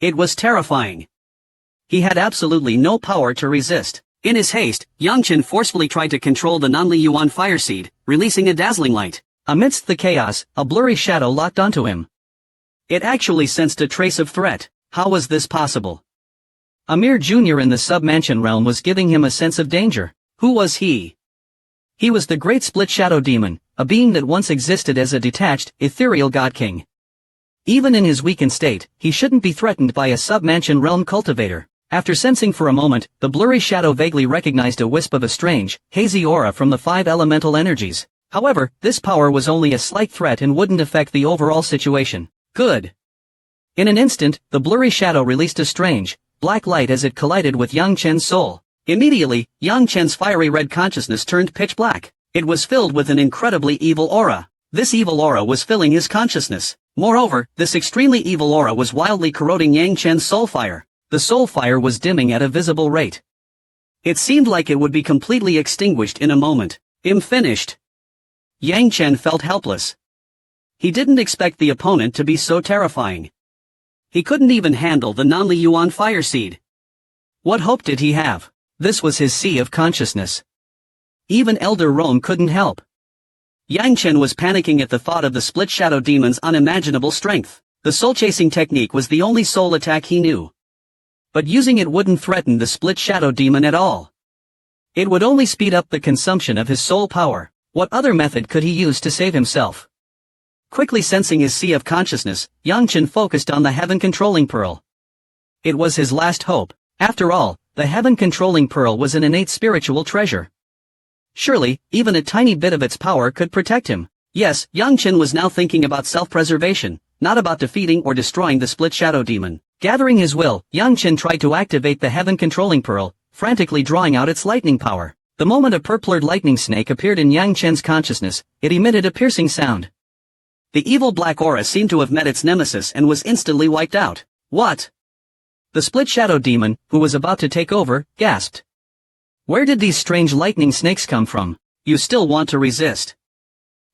It was terrifying. He had absolutely no power to resist. In his haste, Yang Chen forcefully tried to control the Nanli Yuan fire seed, releasing a dazzling light. Amidst the chaos, a blurry shadow locked onto him. It actually sensed a trace of threat. How was this possible? A mere junior in the sub-mansion realm was giving him a sense of danger. Who was he? He was the great split shadow demon, a being that once existed as a detached, ethereal god king. Even in his weakened state, he shouldn't be threatened by a sub-mansion realm cultivator. After sensing for a moment, the blurry shadow vaguely recognized a wisp of a strange, hazy aura from the 5 elemental energies. However, this power was only a slight threat and wouldn't affect the overall situation. Good. In an instant, the blurry shadow released a strange, black light as it collided with Yang Chen's soul. Immediately, Yang Chen's fiery red consciousness turned pitch black. It was filled with an incredibly evil aura. This evil aura was filling his consciousness. Moreover, this extremely evil aura was wildly corroding Yang Chen's soul fire. The soul fire was dimming at a visible rate. It seemed like it would be completely extinguished in a moment. Finished. Yang Chen felt helpless. He didn't expect the opponent to be so terrifying. He couldn't even handle the Nanli Yuan fire seed. What hope did he have? This was his sea of consciousness. Even Elder Rome couldn't help. Yang Chen was panicking at the thought of the split shadow demon's unimaginable strength. The soul-chasing technique was the only soul attack he knew. But using it wouldn't threaten the split shadow demon at all. It would only speed up the consumption of his soul power. What other method could he use to save himself? Quickly sensing his sea of consciousness, Yang Chen focused on the heaven-controlling pearl. It was his last hope. After all, the heaven-controlling pearl was an innate spiritual treasure. Surely, even a tiny bit of its power could protect him. Yes, Yang Chen was now thinking about self-preservation, not about defeating or destroying the split shadow demon. Gathering his will, Yang Chen tried to activate the heaven-controlling pearl, frantically drawing out its lightning power. The moment a purplured lightning snake appeared in Yang Chen's consciousness, it emitted a piercing sound. The evil black aura seemed to have met its nemesis and was instantly wiped out. What? The split shadow demon, who was about to take over, gasped. Where did these strange lightning snakes come from? You still want to resist?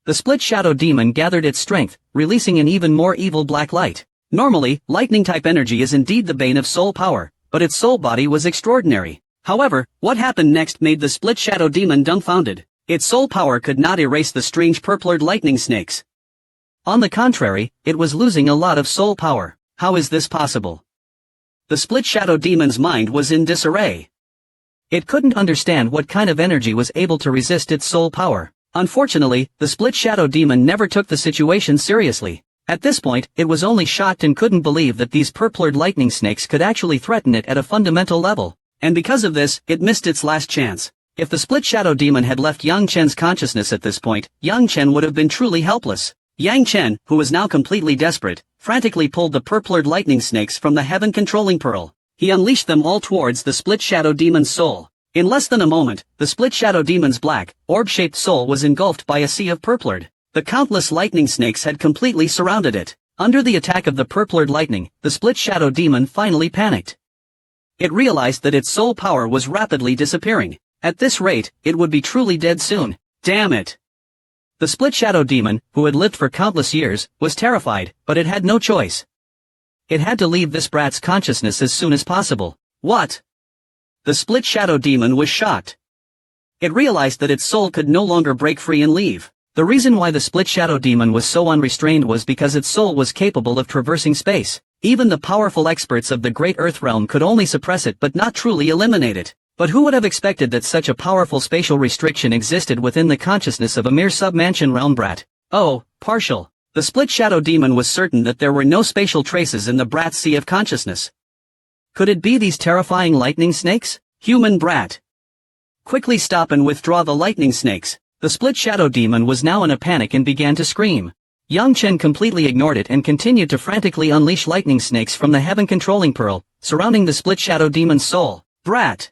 The split shadow demon gathered its strength, releasing an even more evil black light. Normally, lightning-type energy is indeed the bane of soul power, but its soul body was extraordinary. However, what happened next made the split shadow demon dumbfounded. Its soul power could not erase the strange purplured lightning snakes. On the contrary, it was losing a lot of soul power. How is this possible? The split shadow demon's mind was in disarray. It couldn't understand what kind of energy was able to resist its soul power. Unfortunately, the split shadow demon never took the situation seriously. At this point, it was only shocked and couldn't believe that these purplured lightning snakes could actually threaten it at a fundamental level. And because of this, it missed its last chance. If the split shadow demon had left Yang Chen's consciousness at this point, Yang Chen would have been truly helpless. Yang Chen, who was now completely desperate, frantically pulled the purplured lightning snakes from the heaven-controlling pearl. He unleashed them all towards the split shadow demon's soul. In less than a moment, the split shadow demon's black, orb-shaped soul was engulfed by a sea of purplured. The countless lightning snakes had completely surrounded it. Under the attack of the purplured lightning, the split shadow demon finally panicked. It realized that its soul power was rapidly disappearing. At this rate, it would be truly dead soon. Damn it! The split shadow demon, who had lived for countless years, was terrified, but it had no choice. It had to leave this brat's consciousness as soon as possible. What? The split shadow demon was shocked. It realized that its soul could no longer break free and leave. The reason why the split shadow demon was so unrestrained was because its soul was capable of traversing space. Even the powerful experts of the Great Earth Realm could only suppress it but not truly eliminate it. But who would have expected that such a powerful spatial restriction existed within the consciousness of a mere sub-mansion realm brat? Oh, partial. The split shadow demon was certain that there were no spatial traces in the brat's sea of consciousness. Could it be these terrifying lightning snakes? Human brat. Quickly stop and withdraw the lightning snakes. The split shadow demon was now in a panic and began to scream. Yang Chen completely ignored it and continued to frantically unleash lightning snakes from the heaven-controlling pearl, surrounding the split shadow demon's soul. Brat!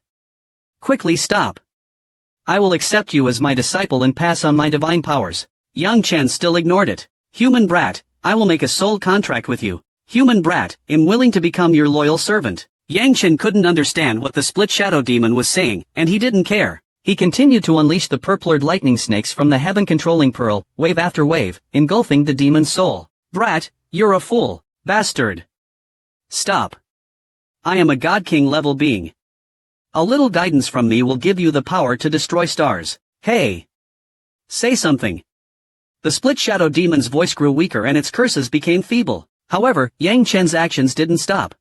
Quickly stop. I will accept you as my disciple and pass on my divine powers. Yang Chen still ignored it. Human brat, I will make a soul contract with you. Human brat, am willing to become your loyal servant. Yang Chen couldn't understand what the split shadow demon was saying, and he didn't care. He continued to unleash the purplured lightning snakes from the heaven-controlling pearl, wave after wave, engulfing the demon's soul. Brat, you're a fool. Bastard. Stop. I am a God King level being. A little guidance from me will give you the power to destroy stars. Hey! Say something. The split shadow demon's voice grew weaker and its curses became feeble. However, Yang Chen's actions didn't stop.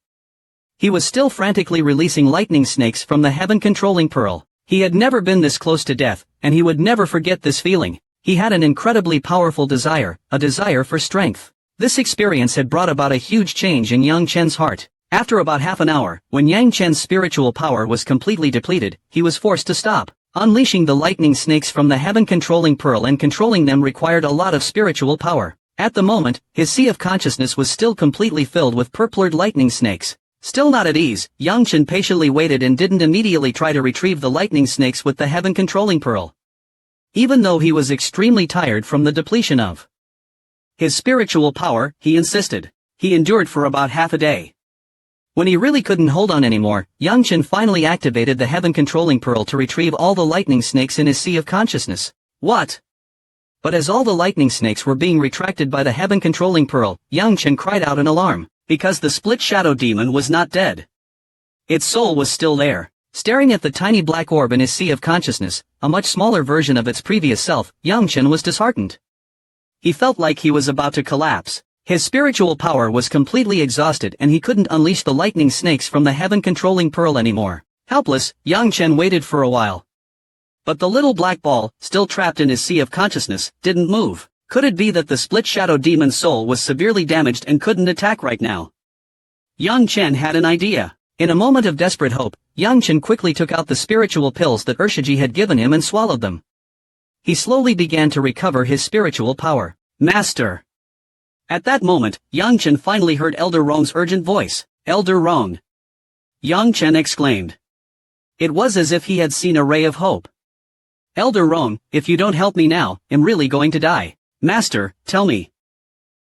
He was still frantically releasing lightning snakes from the heaven-controlling pearl. He had never been this close to death, and he would never forget this feeling. He had an incredibly powerful desire, a desire for strength. This experience had brought about a huge change in Yang Chen's heart. After about half an hour, when Yang Chen's spiritual power was completely depleted, he was forced to stop. Unleashing the lightning snakes from the heaven-controlling pearl and controlling them required a lot of spiritual power. At the moment, his sea of consciousness was still completely filled with purplured lightning snakes. Still not at ease, Yang Chen patiently waited and didn't immediately try to retrieve the lightning snakes with the heaven-controlling pearl. Even though he was extremely tired from the depletion of his spiritual power, he insisted. He endured for about half a day. When he really couldn't hold on anymore, Yang Chen finally activated the heaven-controlling pearl to retrieve all the lightning snakes in his sea of consciousness. What? But as all the lightning snakes were being retracted by the heaven-controlling pearl, Yang Chen cried out in alarm, because the split shadow demon was not dead. Its soul was still there. Staring at the tiny black orb in his sea of consciousness, a much smaller version of its previous self, Yang Chen was disheartened. He felt like he was about to collapse. His spiritual power was completely exhausted and he couldn't unleash the lightning snakes from the heaven-controlling pearl anymore. Helpless, Yang Chen waited for a while. But the little black ball, still trapped in his sea of consciousness, didn't move. Could it be that the split shadow demon's soul was severely damaged and couldn't attack right now? Yang Chen had an idea. In a moment of desperate hope, Yang Chen quickly took out the spiritual pills that Urshiji had given him and swallowed them. He slowly began to recover his spiritual power. Master! At that moment, Yang Chen finally heard Elder Rong's urgent voice. Elder Rong! Yang Chen exclaimed. It was as if he had seen a ray of hope. Elder Rong, if you don't help me now, I'm really going to die. Master, tell me.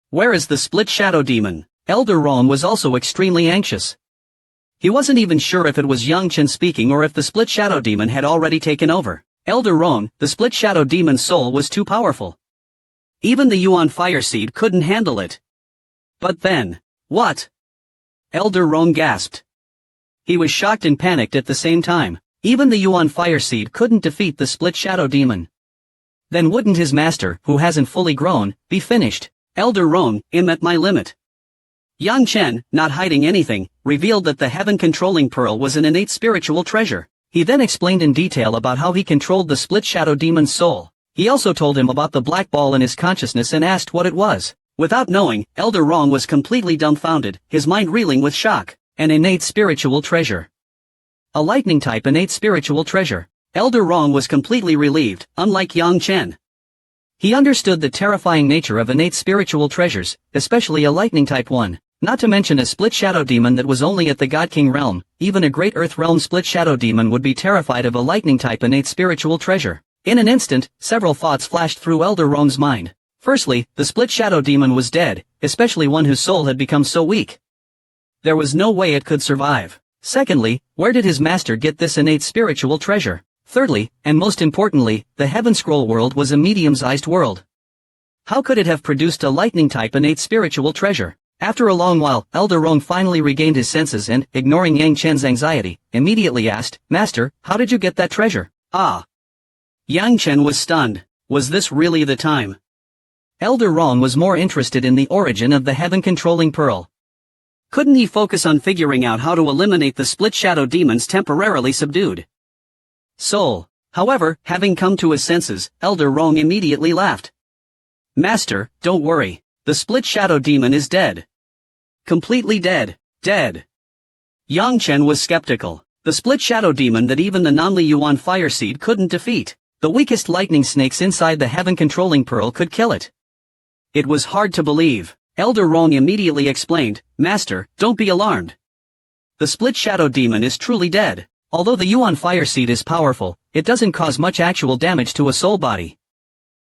Where is the split shadow demon? Elder Rong was also extremely anxious. He wasn't even sure if it was Yang Chen speaking or if the split shadow demon had already taken over. Elder Rong, the split shadow demon's soul was too powerful. Even the Yuan fire seed couldn't handle it. But then, what? Elder Rong gasped. He was shocked and panicked at the same time. Even the Yuan fire seed couldn't defeat the split shadow demon. Then wouldn't his master, who hasn't fully grown, be finished? Elder Rong, I'm at my limit. Yang Chen, not hiding anything, revealed that the heaven-controlling pearl was an innate spiritual treasure. He then explained in detail about how he controlled the split shadow demon's soul. He also told him about the black ball in his consciousness and asked what it was. Without knowing, Elder Rong was completely dumbfounded, his mind reeling with shock. An innate spiritual treasure. A lightning-type innate spiritual treasure. Elder Rong was completely relieved, unlike Yang Chen. He understood the terrifying nature of innate spiritual treasures, especially a lightning-type one. Not to mention a split shadow demon that was only at the God King realm. Even a great Earth realm split shadow demon would be terrified of a lightning-type innate spiritual treasure. In an instant, several thoughts flashed through Elder Rong's mind. Firstly, the split shadow demon was dead, especially one whose soul had become so weak. There was no way it could survive. Secondly, where did his master get this innate spiritual treasure? Thirdly, and most importantly, the Heaven Scroll world was a medium-sized world. How could it have produced a lightning-type innate spiritual treasure? After a long while, Elder Rong finally regained his senses and, ignoring Yang Chen's anxiety, immediately asked, Master, how did you get that treasure? Ah! Yang Chen was stunned. Was this really the time? Elder Rong was more interested in the origin of the heaven-controlling pearl. Couldn't he focus on figuring out how to eliminate the split shadow demons temporarily subdued soul? However, having come to his senses, Elder Rong immediately laughed. Master, don't worry. The split shadow demon is dead. Completely dead. Dead. Yang Chen was skeptical. The split shadow demon that even the Nanli Yuan fire seed couldn't defeat. The weakest lightning snakes inside the heaven-controlling pearl could kill it. It was hard to believe. Elder Rong immediately explained, Master, don't be alarmed. The split shadow demon is truly dead. Although the Yuan fire seed is powerful, it doesn't cause much actual damage to a soul body.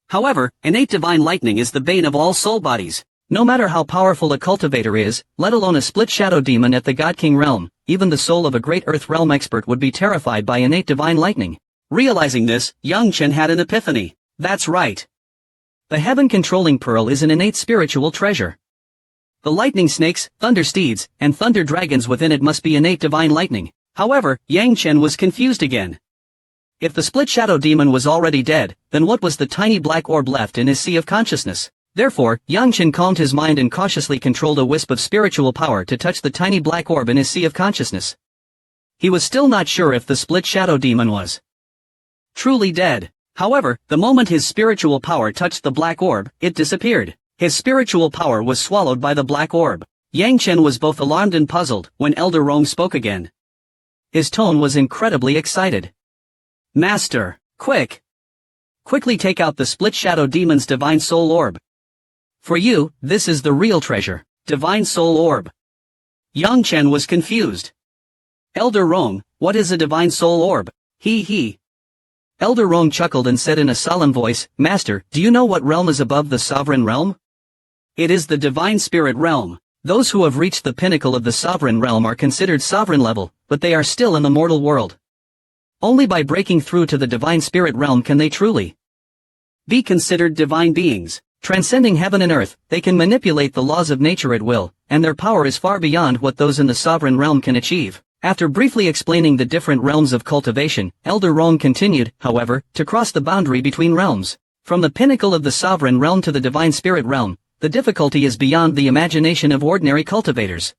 However, innate divine lightning is the bane of all soul bodies. No matter how powerful a cultivator is, let alone a split shadow demon at the God King realm, even the soul of a great Earth realm expert would be terrified by innate divine lightning. Realizing this, Yang Chen had an epiphany. That's right. The heaven-controlling pearl is an innate spiritual treasure. The lightning snakes, thunder steeds, and thunder dragons within it must be innate divine lightning. However, Yang Chen was confused again. If the split shadow demon was already dead, then what was the tiny black orb left in his sea of consciousness? Therefore, Yang Chen calmed his mind and cautiously controlled a wisp of spiritual power to touch the tiny black orb in his sea of consciousness. He was still not sure if the split shadow demon was truly dead. However, the moment his spiritual power touched the black orb, it disappeared. His spiritual power was swallowed by the black orb. Yang Chen was both alarmed and puzzled when Elder Rong spoke again. His tone was incredibly excited. Master, quickly take out the split shadow demon's divine soul orb. For you, this is the real treasure, divine soul orb. Yang Chen was confused. Elder Rong, what is a divine soul orb? He. Elder Rong chuckled and said in a solemn voice, Master, do you know what realm is above the sovereign realm? It is the divine spirit realm. Those who have reached the pinnacle of the sovereign realm are considered sovereign level, but they are still in the mortal world. Only by breaking through to the divine spirit realm can they truly be considered divine beings. Transcending heaven and earth, they can manipulate the laws of nature at will, and their power is far beyond what those in the sovereign realm can achieve. After briefly explaining the different realms of cultivation, Elder Rong continued, however, to cross the boundary between realms. From the pinnacle of the sovereign realm to the divine spirit realm, the difficulty is beyond the imagination of ordinary cultivators.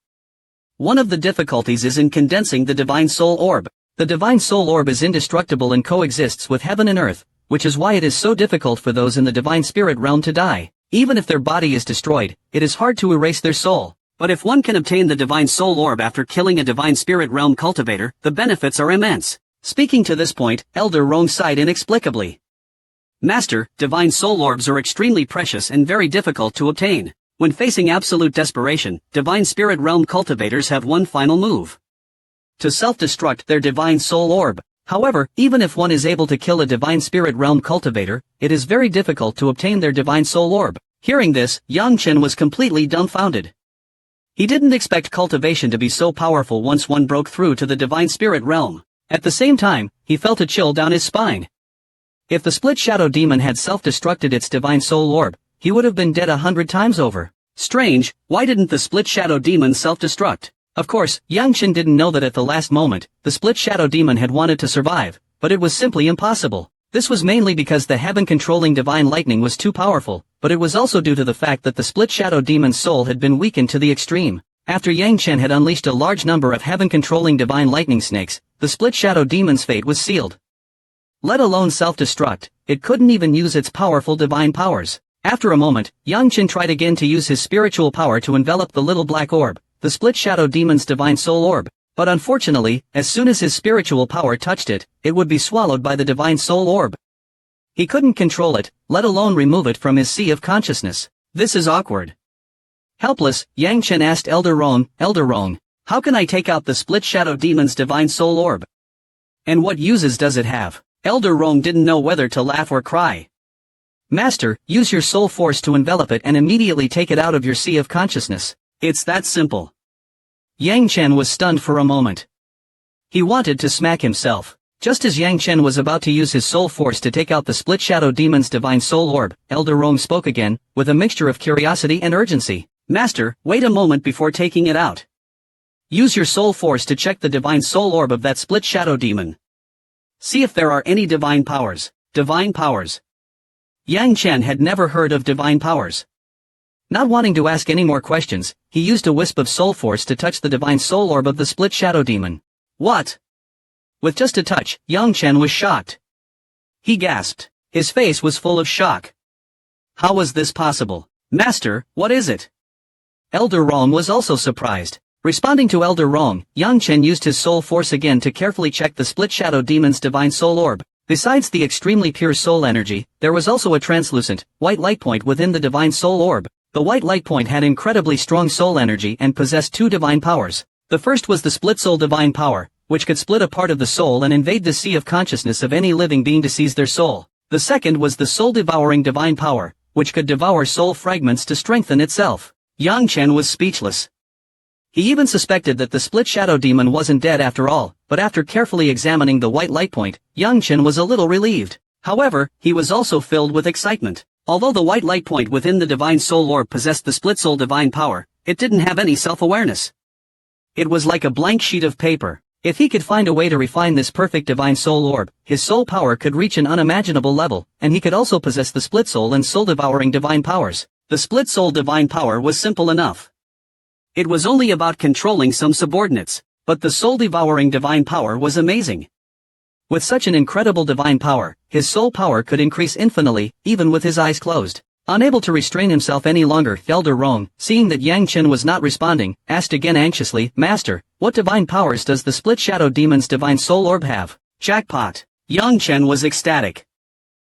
One of the difficulties is in condensing the divine soul orb. The divine soul orb is indestructible and coexists with heaven and earth, which is why it is so difficult for those in the divine spirit realm to die. Even if their body is destroyed, it is hard to erase their soul. But if one can obtain the divine soul orb after killing a divine spirit realm cultivator, the benefits are immense. Speaking to this point, Elder Rong sighed inexplicably. Master, divine soul orbs are extremely precious and very difficult to obtain. When facing absolute desperation, divine spirit realm cultivators have one final move: to self-destruct their divine soul orb. However, even if one is able to kill a divine spirit realm cultivator, it is very difficult to obtain their divine soul orb. Hearing this, Yang Chen was completely dumbfounded. He didn't expect cultivation to be so powerful once one broke through to the divine spirit realm. At the same time, he felt a chill down his spine. If the split shadow demon had self-destructed its divine soul orb, he would have been dead 100 times over. Strange, why didn't the split shadow demon self-destruct? Of course, Yang Chen didn't know that at the last moment, the split shadow demon had wanted to survive, but it was simply impossible. This was mainly because the heaven-controlling divine lightning was too powerful, but it was also due to the fact that the split shadow demon's soul had been weakened to the extreme. After Yang Chen had unleashed a large number of heaven-controlling divine lightning snakes, the split shadow demon's fate was sealed. Let alone self-destruct, it couldn't even use its powerful divine powers. After a moment, Yang Chen tried again to use his spiritual power to envelop the little black orb, the split shadow demon's divine soul orb. But unfortunately, as soon as his spiritual power touched it, it would be swallowed by the divine soul orb. He couldn't control it, let alone remove it from his sea of consciousness. This is awkward. Helpless, Yang Chen asked Elder Rong, how can I take out the split shadow demon's divine soul orb? And what uses does it have? Elder Rong didn't know whether to laugh or cry. Master, use your soul force to envelop it and immediately take it out of your sea of consciousness. It's that simple. Yang Chen was stunned for a moment. He wanted to smack himself. Just as Yang Chen was about to use his soul force to take out the split shadow demon's divine soul orb, Elder Rong spoke again, with a mixture of curiosity and urgency. Master, wait a moment before taking it out. Use your soul force to check the divine soul orb of that split shadow demon. See if there are any divine powers. Divine powers. Yang Chen had never heard of divine powers. Not wanting to ask any more questions, he used a wisp of soul force to touch the divine soul orb of the split shadow demon. What? With just a touch, Yang Chen was shocked. He gasped. His face was full of shock. How was this possible? Master, what is it? Elder Rong was also surprised. Responding to Elder Rong, Yang Chen used his soul force again to carefully check the split shadow demon's divine soul orb. Besides the extremely pure soul energy, there was also a translucent, white light point within the divine soul orb. The white light point had incredibly strong soul energy and possessed two divine powers. The first was the split soul divine power, which could split a part of the soul and invade the sea of consciousness of any living being to seize their soul. The second was the soul devouring divine power, which could devour soul fragments to strengthen itself. Yang Chen was speechless. He even suspected that the split shadow demon wasn't dead after all, but after carefully examining the white light point, Yang Chen was a little relieved. However, he was also filled with excitement. Although the white light point within the divine soul orb possessed the split soul divine power, It didn't have any self-awareness. It was like a blank sheet of paper. If he could find a way to refine this perfect divine soul orb, his soul power could reach an unimaginable level, and he could also possess the split soul and soul-devouring divine powers. The split soul divine power was simple enough. It was only about controlling some subordinates, but the soul-devouring divine power was amazing. With such an incredible divine power, his soul power could increase infinitely, even with his eyes closed. Unable to restrain himself any longer, Elder Rong, seeing that Yang Chen was not responding, asked again anxiously, Master, what divine powers does the split shadow demon's divine soul orb have? Jackpot! Yang Chen was ecstatic.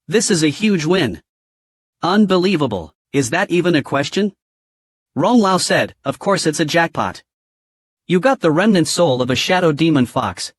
This is a huge win. Unbelievable. Is that even a question? Rong Lao said, of course it's a jackpot. You got the remnant soul of a shadow demon fox.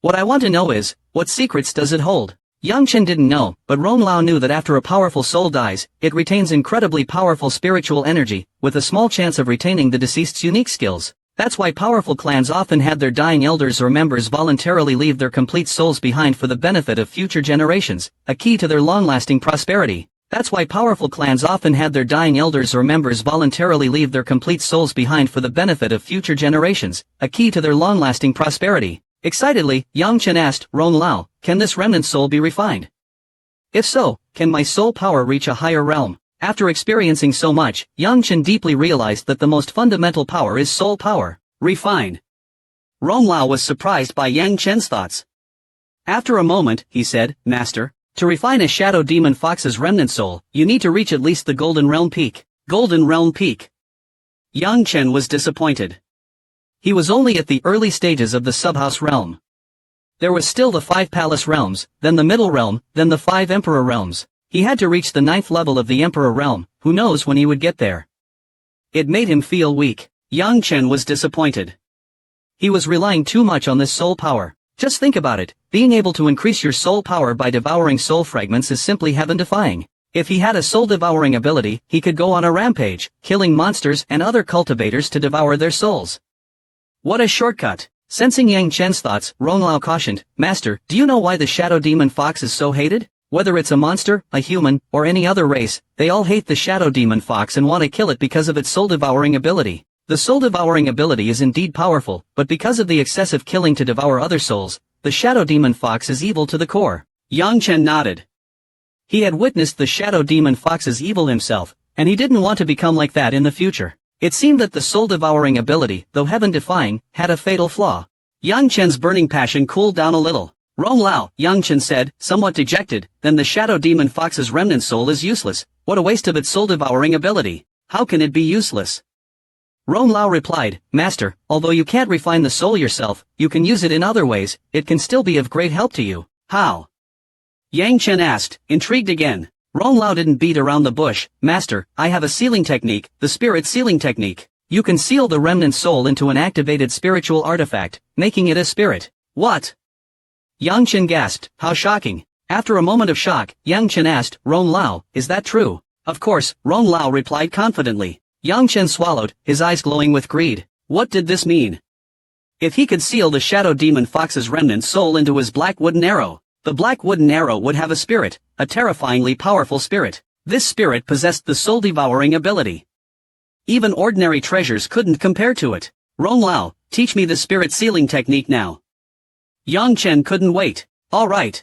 What I want to know is, what secrets does it hold? Yang Chen didn't know, but Rong Lao knew that after a powerful soul dies, it retains incredibly powerful spiritual energy, with a small chance of retaining the deceased's unique skills. That's why powerful clans often had their dying elders or members voluntarily leave their complete souls behind for the benefit of future generations, a key to their long-lasting prosperity. That's why powerful clans often had their dying elders or members voluntarily leave their complete souls behind for the benefit of future generations, a key to their long-lasting prosperity. Excitedly, Yang Chen asked, Rong Lao, can this remnant soul be refined? If so, can my soul power reach a higher realm? After experiencing so much, Yang Chen deeply realized that the most fundamental power is soul power. Refine. Rong Lao was surprised by Yang Chen's thoughts. After a moment, he said, Master, to refine a shadow demon fox's remnant soul, you need to reach at least the Golden Realm Peak. Golden Realm Peak. Yang Chen was disappointed. He was only at the early stages of the subhouse realm. There was still the 5 palace realms, then the middle realm, then the 5 emperor realms. He had to reach the 9th level of the emperor realm, who knows when he would get there. It made him feel weak. Yang Chen was disappointed. He was relying too much on this soul power. Just think about it, being able to increase your soul power by devouring soul fragments is simply heaven-defying. If he had a soul-devouring ability, he could go on a rampage, killing monsters and other cultivators to devour their souls. What a shortcut! Sensing Yang Chen's thoughts, Rong Lao cautioned, Master, do you know why the shadow demon fox is so hated? Whether it's a monster, a human, or any other race, they all hate the shadow demon fox and want to kill it because of its soul-devouring ability. The soul-devouring ability is indeed powerful, but because of the excessive killing to devour other souls, the shadow demon fox is evil to the core. Yang Chen nodded. He had witnessed the shadow demon fox's evil himself, and he didn't want to become like that in the future. It seemed that the soul-devouring ability, though heaven-defying, had a fatal flaw. Yang Chen's burning passion cooled down a little. Rong Lao, Yang Chen said, somewhat dejected, then the shadow demon fox's remnant soul is useless. What a waste of its soul-devouring ability. How can it be useless? Rong Lao replied, Master, although you can't refine the soul yourself, you can use it in other ways, it can still be of great help to you. How? Yang Chen asked, intrigued again. Rong Lao didn't beat around the bush, Master, I have a sealing technique, the spirit sealing technique. You can seal the remnant soul into an activated spiritual artifact, making it a spirit. What? Yang Chen gasped, how shocking. After a moment of shock, Yang Chen asked, Rong Lao, is that true? Of course, Rong Lao replied confidently. Yang Chen swallowed, his eyes glowing with greed. What did this mean? If he could seal the shadow demon fox's remnant soul into his black wooden arrow, the black wooden arrow would have a spirit, a terrifyingly powerful spirit. This spirit possessed the soul-devouring ability. Even ordinary treasures couldn't compare to it. Rong Lao, teach me the spirit sealing technique now. Yang Chen couldn't wait. All right.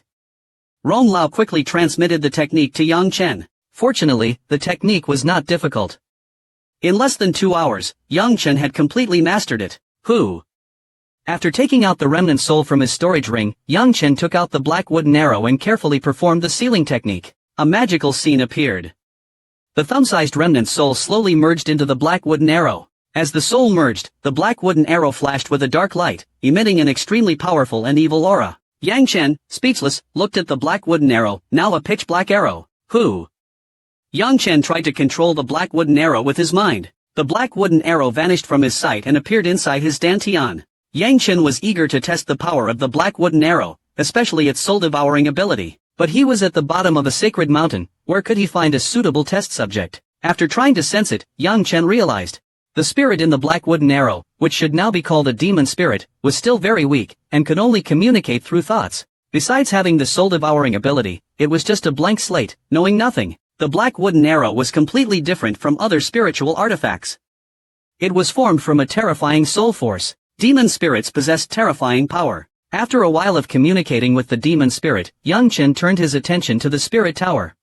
Rong Lao quickly transmitted the technique to Yang Chen. Fortunately, the technique was not difficult. In less than 2 hours, Yang Chen had completely mastered it. Who? After taking out the remnant soul from his storage ring, Yang Chen took out the black wooden arrow and carefully performed the sealing technique. A magical scene appeared. The thumb-sized remnant soul slowly merged into the black wooden arrow. As the soul merged, the black wooden arrow flashed with a dark light, emitting an extremely powerful and evil aura. Yang Chen, speechless, looked at the black wooden arrow, now a pitch-black arrow. Who? Yang Chen tried to control the black wooden arrow with his mind. The black wooden arrow vanished from his sight and appeared inside his dantian. Yang Chen was eager to test the power of the black wooden arrow, especially its soul-devouring ability. But he was at the bottom of a sacred mountain, where could he find a suitable test subject? After trying to sense it, Yang Chen realized. The spirit in the black wooden arrow, which should now be called a demon spirit, was still very weak, and could only communicate through thoughts. Besides having the soul-devouring ability, it was just a blank slate, knowing nothing. The black wooden arrow was completely different from other spiritual artifacts. It was formed from a terrifying soul force. Demon spirits possessed terrifying power. After a while of communicating with the demon spirit, Yang Chen turned his attention to the spirit tower.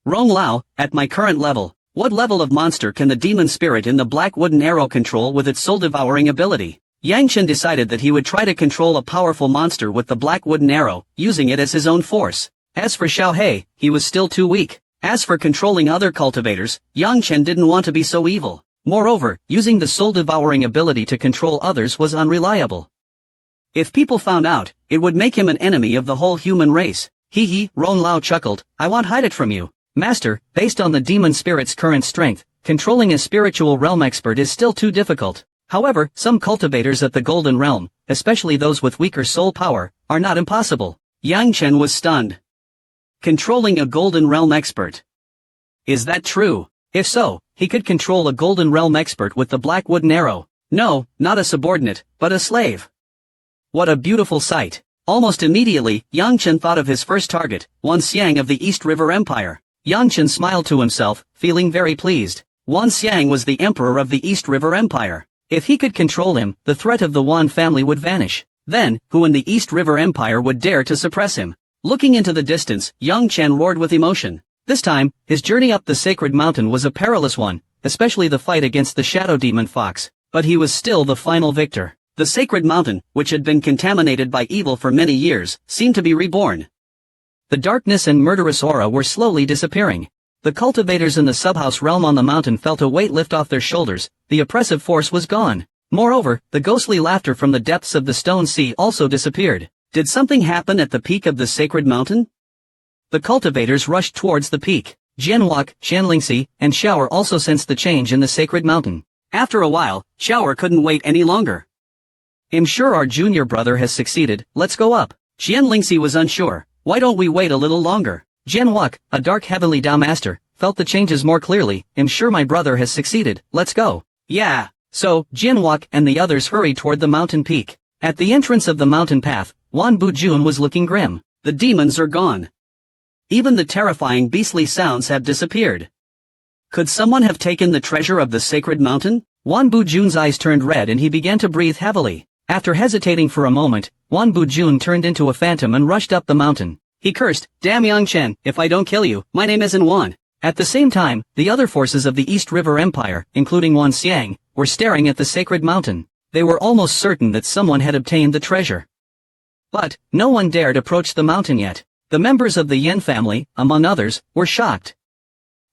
Rong Lao, at my current level, what level of monster can the demon spirit in the black wooden arrow control with its soul-devouring ability? Yang Chen decided that he would try to control a powerful monster with the black wooden arrow, using it as his own force. As for Xiao He, he was still too weak. As for controlling other cultivators, Yang Chen didn't want to be so evil. Moreover, using the soul-devouring ability to control others was unreliable. If people found out, it would make him an enemy of the whole human race. Hee hee, Rong Lao chuckled, I won't hide it from you. Master, based on the demon spirit's current strength, controlling a spiritual realm expert is still too difficult. However, some cultivators at the Golden Realm, especially those with weaker soul power, are not impossible. Yang Chen was stunned. Controlling a Golden Realm expert. Is that true? If so, he could control a Golden Realm expert with the black wooden arrow. No, not a subordinate, but a slave. What a beautiful sight. Almost immediately, Yang Chen thought of his first target, Wan Xiang of the East River Empire. Yang Chen smiled to himself, feeling very pleased. Wan Xiang was the emperor of the East River Empire. If he could control him, the threat of the Wan family would vanish. Then, who in the East River Empire would dare to suppress him? Looking into the distance, Yang Chen roared with emotion. This time, his journey up the sacred mountain was a perilous one, especially the fight against the shadow demon fox, but he was still the final victor. The sacred mountain, which had been contaminated by evil for many years, seemed to be reborn. The darkness and murderous aura were slowly disappearing. The cultivators in the subhouse realm on the mountain felt a weight lift off their shoulders, the oppressive force was gone. Moreover, the ghostly laughter from the depths of the stone sea also disappeared. Did something happen at the peak of the sacred mountain? The cultivators rushed towards the peak. Jianwok, Xianlingxi, and Shower also sensed the change in the sacred mountain. After a while, Shower couldn't wait any longer. I'm sure our junior brother has succeeded, let's go up. Xianlingxi was unsure. Why don't we wait a little longer? Jianwok, a dark heavenly Dao master, felt the changes more clearly. I'm sure my brother has succeeded, let's go. Yeah. So, Jianwok and the others hurried toward the mountain peak. At the entrance of the mountain path, Wan Bujun was looking grim. The demons are gone. Even the terrifying beastly sounds have disappeared. Could someone have taken the treasure of the sacred mountain? Wan Bujun's eyes turned red and he began to breathe heavily. After hesitating for a moment, Wan Bujun turned into a phantom and rushed up the mountain. He cursed, damn Yang Chen, if I don't kill you, my name isn't Wan. At the same time, the other forces of the East River Empire, including Wan Xiang, were staring at the sacred mountain. They were almost certain that someone had obtained the treasure. But, no one dared approach the mountain yet. The members of the Yen family, among others, were shocked.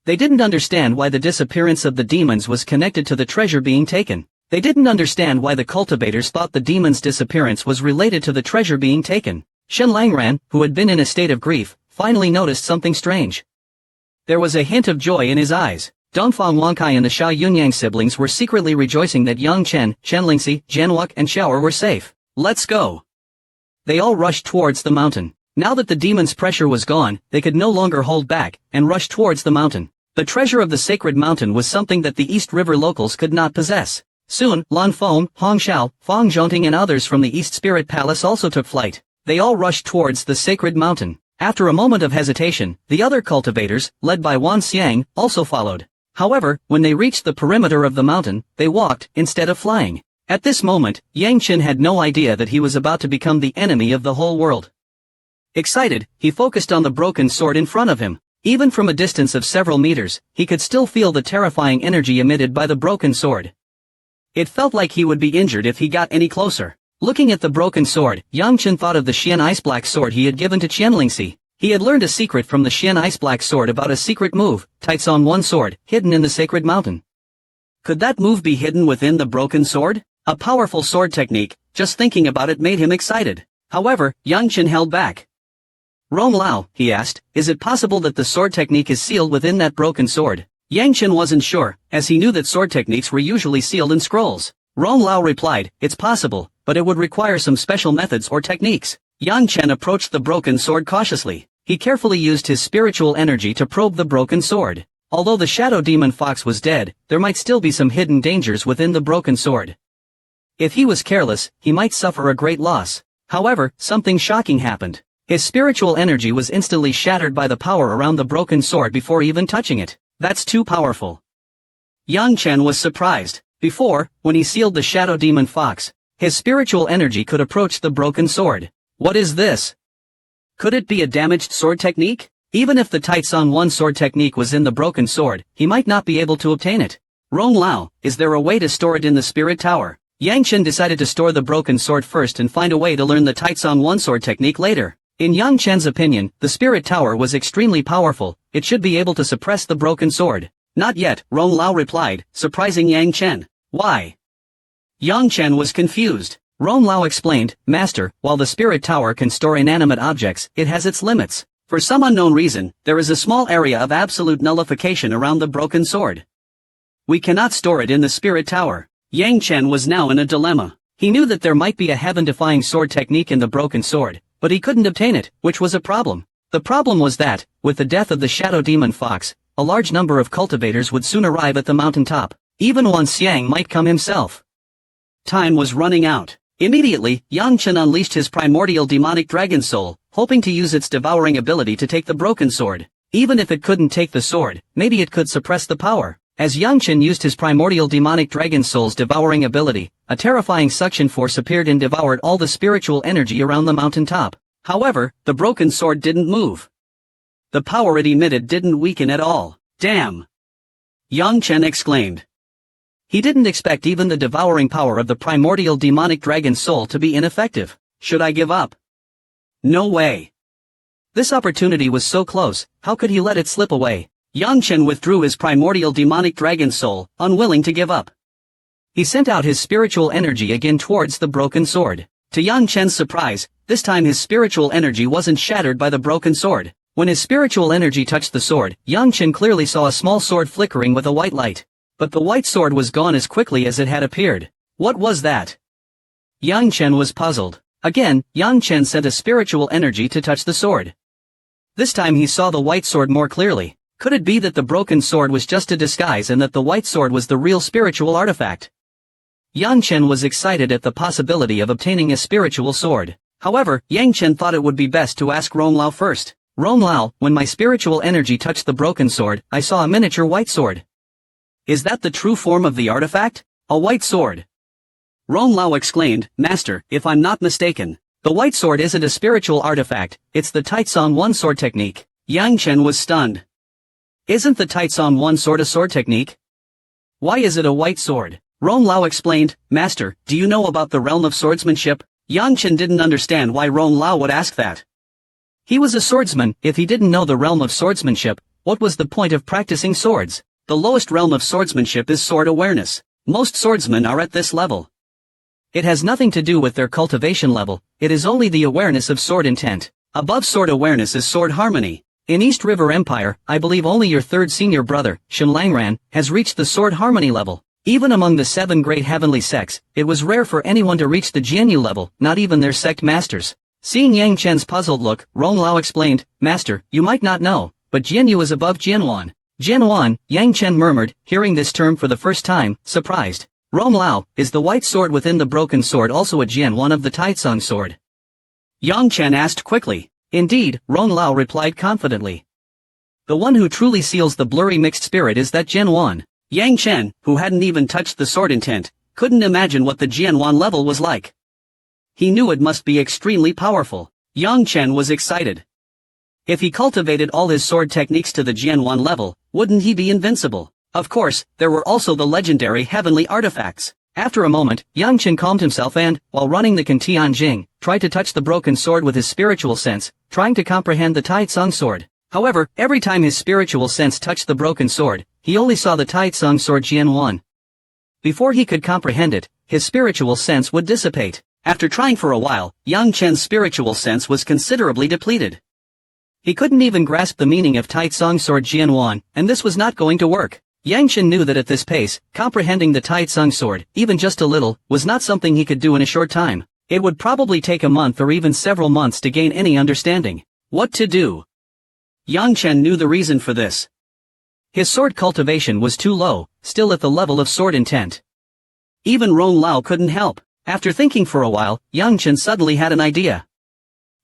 They didn't understand why the disappearance of the demons was connected to the treasure being taken. They didn't understand why the cultivators thought the demon's disappearance was related to the treasure being taken. Shen Langran, who had been in a state of grief, finally noticed something strange. There was a hint of joy in his eyes. Dongfang Wangkai and the Sha Yunyang siblings were secretly rejoicing that Yang Chen, Xianlingxi, Jianwok and Shower were safe. Let's go. They all rushed towards the mountain. Now that the demon's pressure was gone, they could no longer hold back, and rushed towards the mountain. The treasure of the sacred mountain was something that the East River locals could not possess. Soon, Lan Feng, Hong Xiao, Fang Zhongting and others from the East Spirit Palace also took flight. They all rushed towards the sacred mountain. After a moment of hesitation, the other cultivators, led by Wan Xiang, also followed. However, when they reached the perimeter of the mountain, they walked, instead of flying. At this moment, Yang Chen had no idea that he was about to become the enemy of the whole world. Excited, he focused on the broken sword in front of him. Even from a distance of several meters, he could still feel the terrifying energy emitted by the broken sword. It felt like he would be injured if he got any closer. Looking at the broken sword, Yang Chen thought of the Xian Ice Black Sword he had given to Qianlingxi. He had learned a secret from the Xian Ice Black Sword about a secret move, Taizong One Sword, hidden in the sacred mountain. Could that move be hidden within the broken sword? A powerful sword technique, just thinking about it made him excited. However, Yang Chen held back. Rong Lao, he asked, is it possible that the sword technique is sealed within that broken sword? Yang Chen wasn't sure, as he knew that sword techniques were usually sealed in scrolls. Rong Lao replied, it's possible, but it would require some special methods or techniques. Yang Chen approached the broken sword cautiously. He carefully used his spiritual energy to probe the broken sword. Although the shadow demon fox was dead, there might still be some hidden dangers within the broken sword. If he was careless, he might suffer a great loss. However, something shocking happened. His spiritual energy was instantly shattered by the power around the broken sword before even touching it. That's too powerful. Yang Chen was surprised. Before, when he sealed the shadow demon fox, his spiritual energy could approach the broken sword. What is this? Could it be a damaged sword technique? Even if the Taitsong 1 sword technique was in the broken sword, he might not be able to obtain it. Rong Lao, is there a way to store it in the spirit tower? Yang Chen decided to store the broken sword first and find a way to learn the Taitsong 1 sword technique later. In Yang Chen's opinion, the spirit tower was extremely powerful, it should be able to suppress the broken sword. Not yet, Rong Lao replied, surprising Yang Chen. Why? Yang Chen was confused. Rong Lao explained, Master, while the spirit tower can store inanimate objects, it has its limits. For some unknown reason, there is a small area of absolute nullification around the broken sword. We cannot store it in the spirit tower. Yang Chen was now in a dilemma. He knew that there might be a heaven-defying sword technique in the broken sword, but he couldn't obtain it, which was a problem. The problem was that, with the death of the shadow demon fox, a large number of cultivators would soon arrive at the mountaintop. Even Wan Xiang might come himself. Time was running out. Immediately, Yang Chen unleashed his primordial demonic dragon soul, hoping to use its devouring ability to take the broken sword. Even if it couldn't take the sword, maybe it could suppress the power. As Yang Chen used his primordial demonic dragon soul's devouring ability, a terrifying suction force appeared and devoured all the spiritual energy around the mountaintop. However, the broken sword didn't move. The power it emitted didn't weaken at all. Damn! Yang Chen exclaimed. He didn't expect even the devouring power of the primordial demonic dragon soul to be ineffective. Should I give up? No way. This opportunity was so close, how could he let it slip away? Yang Chen withdrew his primordial demonic dragon soul, unwilling to give up. He sent out his spiritual energy again towards the broken sword. To Yang Chen's surprise, this time his spiritual energy wasn't shattered by the broken sword. When his spiritual energy touched the sword, Yang Chen clearly saw a small sword flickering with a white light. But the white sword was gone as quickly as it had appeared. What was that? Yang Chen was puzzled. Again, Yang Chen sent a spiritual energy to touch the sword. This time he saw the white sword more clearly. Could it be that the broken sword was just a disguise and that the white sword was the real spiritual artifact? Yang Chen was excited at the possibility of obtaining a spiritual sword. However, Yang Chen thought it would be best to ask Rong Lao first. Rong Lao, when my spiritual energy touched the broken sword, I saw a miniature white sword. Is that the true form of the artifact? A white sword. Rong Lao exclaimed, Master, if I'm not mistaken, the white sword isn't a spiritual artifact, it's the Taitsong 1 sword technique. Yang Chen was stunned. Isn't the Taitsong 1 sword a sword technique? Why is it a white sword? Rong Lao explained, Master, do you know about the realm of swordsmanship? Yang Chen didn't understand why Rong Lao would ask that. He was a swordsman. If he didn't know the realm of swordsmanship, what was the point of practicing swords? The lowest realm of swordsmanship is sword awareness. Most swordsmen are at this level. It has nothing to do with their cultivation level, it is only the awareness of sword intent. Above sword awareness is sword harmony. In East River Empire, I believe only your third senior brother, Shen Langran, has reached the sword harmony level. Even among the 7 great heavenly sects, it was rare for anyone to reach the Jianyu level, not even their sect masters. Seeing Yang Chen's puzzled look, Rong Lao explained, Master, you might not know, but Jianyu is above Jianwan. Jianwan, Yang Chen murmured, hearing this term for the first time, surprised. Rong Lao, is the white sword within the broken sword also a Jianwan of the Taitsong sword? Yang Chen asked quickly. Indeed, Rong Lao replied confidently. The one who truly seals the blurry mixed spirit is that Jianwan. Yang Chen, who hadn't even touched the sword intent, couldn't imagine what the Jianwan level was like. He knew it must be extremely powerful. Yang Chen was excited. If he cultivated all his sword techniques to the Jianwan level, wouldn't he be invincible? Of course, there were also the legendary heavenly artifacts. After a moment, Yang Chen calmed himself and, while running the Kantian Jing, tried to touch the broken sword with his spiritual sense, trying to comprehend the Taitsong sword. However, every time his spiritual sense touched the broken sword, he only saw the Taitsong sword Jianwan. Before he could comprehend it, his spiritual sense would dissipate. After trying for a while, Yang Chen's spiritual sense was considerably depleted. He couldn't even grasp the meaning of Taitsong sword Jianwan, and this was not going to work. Yang Chen knew that at this pace, comprehending the Taitsong sword, even just a little, was not something he could do in a short time. It would probably take a month or even several months to gain any understanding. What to do? Yang Chen knew the reason for this. His sword cultivation was too low, still at the level of sword intent. Even Rong Lao couldn't help. After thinking for a while, Yang Chen suddenly had an idea.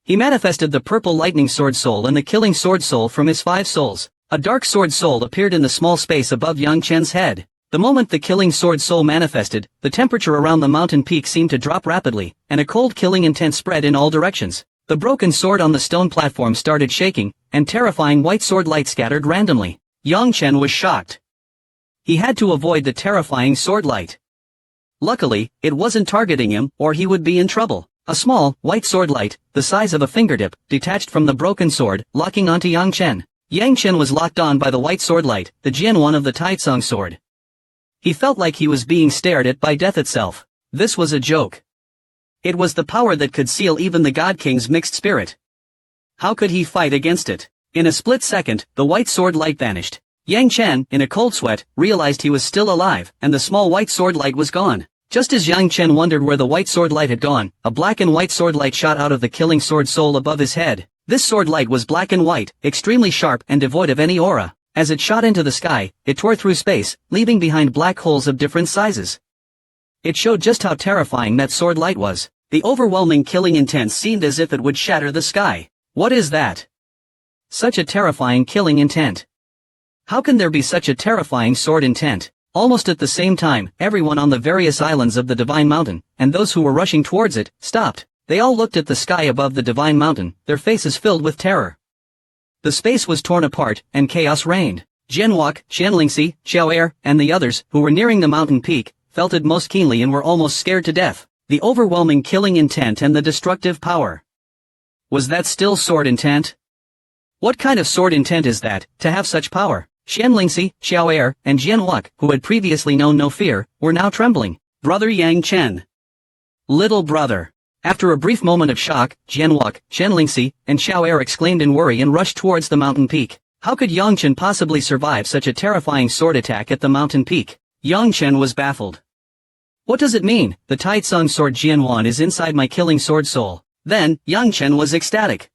He manifested the purple lightning sword soul and the killing sword soul from his 5 souls. A dark sword soul appeared in the small space above Yang Chen's head. The moment the killing sword soul manifested, the temperature around the mountain peak seemed to drop rapidly, and a cold killing intent spread in all directions. The broken sword on the stone platform started shaking, and terrifying white sword light scattered randomly. Yang Chen was shocked. He had to avoid the terrifying sword light. Luckily, it wasn't targeting him, or he would be in trouble. A small, white sword light, the size of a fingertip, detached from the broken sword, locking onto Yang Chen. Yang Chen was locked on by the white sword light, the Jian-1 of the Taitsung sword. He felt like he was being stared at by death itself. This was a joke. It was the power that could seal even the God King's mixed spirit. How could he fight against it? In a split second, the white sword light vanished. Yang Chen, in a cold sweat, realized he was still alive, and the small white sword light was gone. Just as Yang Chen wondered where the white sword light had gone, a black and white sword light shot out of the killing sword soul above his head. This sword light was black and white, extremely sharp and devoid of any aura. As it shot into the sky, it tore through space, leaving behind black holes of different sizes. It showed just how terrifying that sword light was. The overwhelming killing intent seemed as if it would shatter the sky. What is that? Such a terrifying killing intent. How can there be such a terrifying sword intent? Almost at the same time, everyone on the various islands of the Divine Mountain, and those who were rushing towards it, stopped. They all looked at the sky above the Divine Mountain, their faces filled with terror. The space was torn apart, and chaos reigned. Jianwok, Xianlingxi, Xiao'er, and the others, who were nearing the mountain peak, felt it most keenly and were almost scared to death. The overwhelming killing intent and the destructive power. Was that still sword intent? What kind of sword intent is that, to have such power? Xianlingxi, Xiao'er, and Jianwok, who had previously known no fear, were now trembling. Brother Yang Chen. Little brother. After a brief moment of shock, Jianwok, Xianlingxi, and Xiao'er exclaimed in worry and rushed towards the mountain peak. How could Yang Chen possibly survive such a terrifying sword attack at the mountain peak? Yang Chen was baffled. What does it mean? The Taitsung sword Jian-1 is inside my killing sword soul. Then, Yang Chen was ecstatic.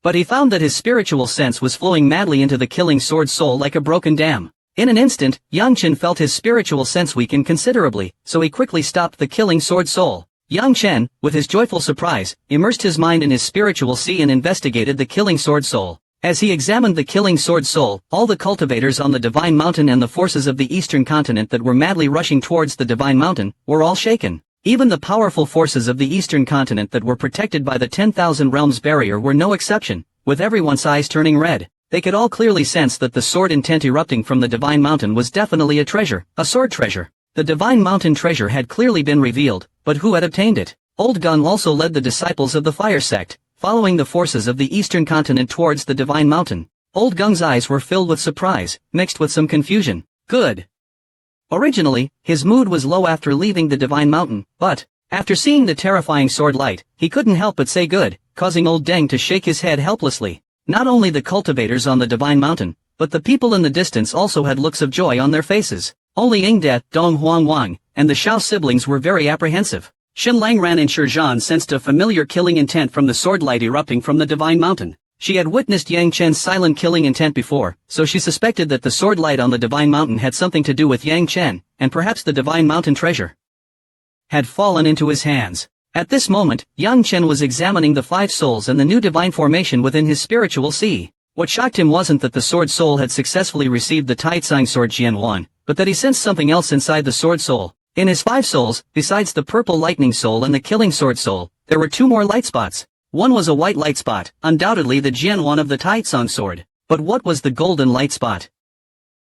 But he found that his spiritual sense was flowing madly into the killing sword soul like a broken dam. In an instant, Yang Chen felt his spiritual sense weaken considerably, so he quickly stopped the killing sword soul. Yang Chen, with his joyful surprise, immersed his mind in his spiritual sea and investigated the killing sword soul. As he examined the killing sword soul, all the cultivators on the Divine Mountain and the forces of the Eastern Continent that were madly rushing towards the Divine Mountain, were all shaken. Even the powerful forces of the Eastern Continent that were protected by the 10,000 Realms barrier were no exception, with everyone's eyes turning red. They could all clearly sense that the sword intent erupting from the Divine Mountain was definitely a treasure, a sword treasure. The Divine Mountain treasure had clearly been revealed, but who had obtained it? Old Gung also led the disciples of the Fire Sect, following the forces of the Eastern Continent towards the Divine Mountain. Old Gung's eyes were filled with surprise, mixed with some confusion. Good. Originally, his mood was low after leaving the Divine Mountain, but, after seeing the terrifying sword light, he couldn't help but say good, causing Old Deng to shake his head helplessly. Not only the cultivators on the Divine Mountain, but the people in the distance also had looks of joy on their faces. Only Yingde, Dong Huang Wang, and the Shao siblings were very apprehensive. Xin Langran and Shizhan sensed a familiar killing intent from the sword light erupting from the Divine Mountain. She had witnessed Yang Chen's silent killing intent before, so she suspected that the sword light on the Divine Mountain had something to do with Yang Chen, and perhaps the Divine Mountain treasure had fallen into his hands. At this moment, Yang Chen was examining the 5 souls and the new divine formation within his spiritual sea. What shocked him wasn't that the sword soul had successfully received the Taitsung sword Jian-1, but that he sensed something else inside the sword soul. In his 5 souls, besides the purple lightning soul and the killing sword soul, there were 2 more light spots. One was a white light spot, undoubtedly the Jian-1 of the Taitsung sword. But what was the golden light spot?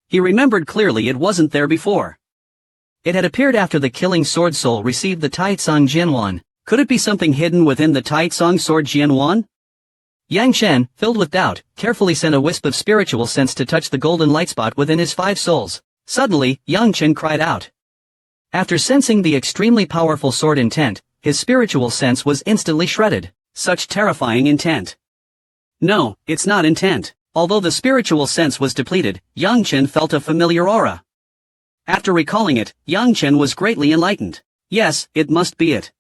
He remembered clearly it wasn't there before. It had appeared after the killing sword soul received the Taitsung Jian-1. Could it be something hidden within the Taitsung sword Jian-1? Yang Chen, filled with doubt, carefully sent a wisp of spiritual sense to touch the golden light spot within his 5 souls. Suddenly, Yang Chen cried out. After sensing the extremely powerful sword intent, his spiritual sense was instantly shredded. Such terrifying intent. No, it's not intent. Although the spiritual sense was depleted, Yang Chen felt a familiar aura. After recalling it, Yang Chen was greatly enlightened. Yes, it must be it.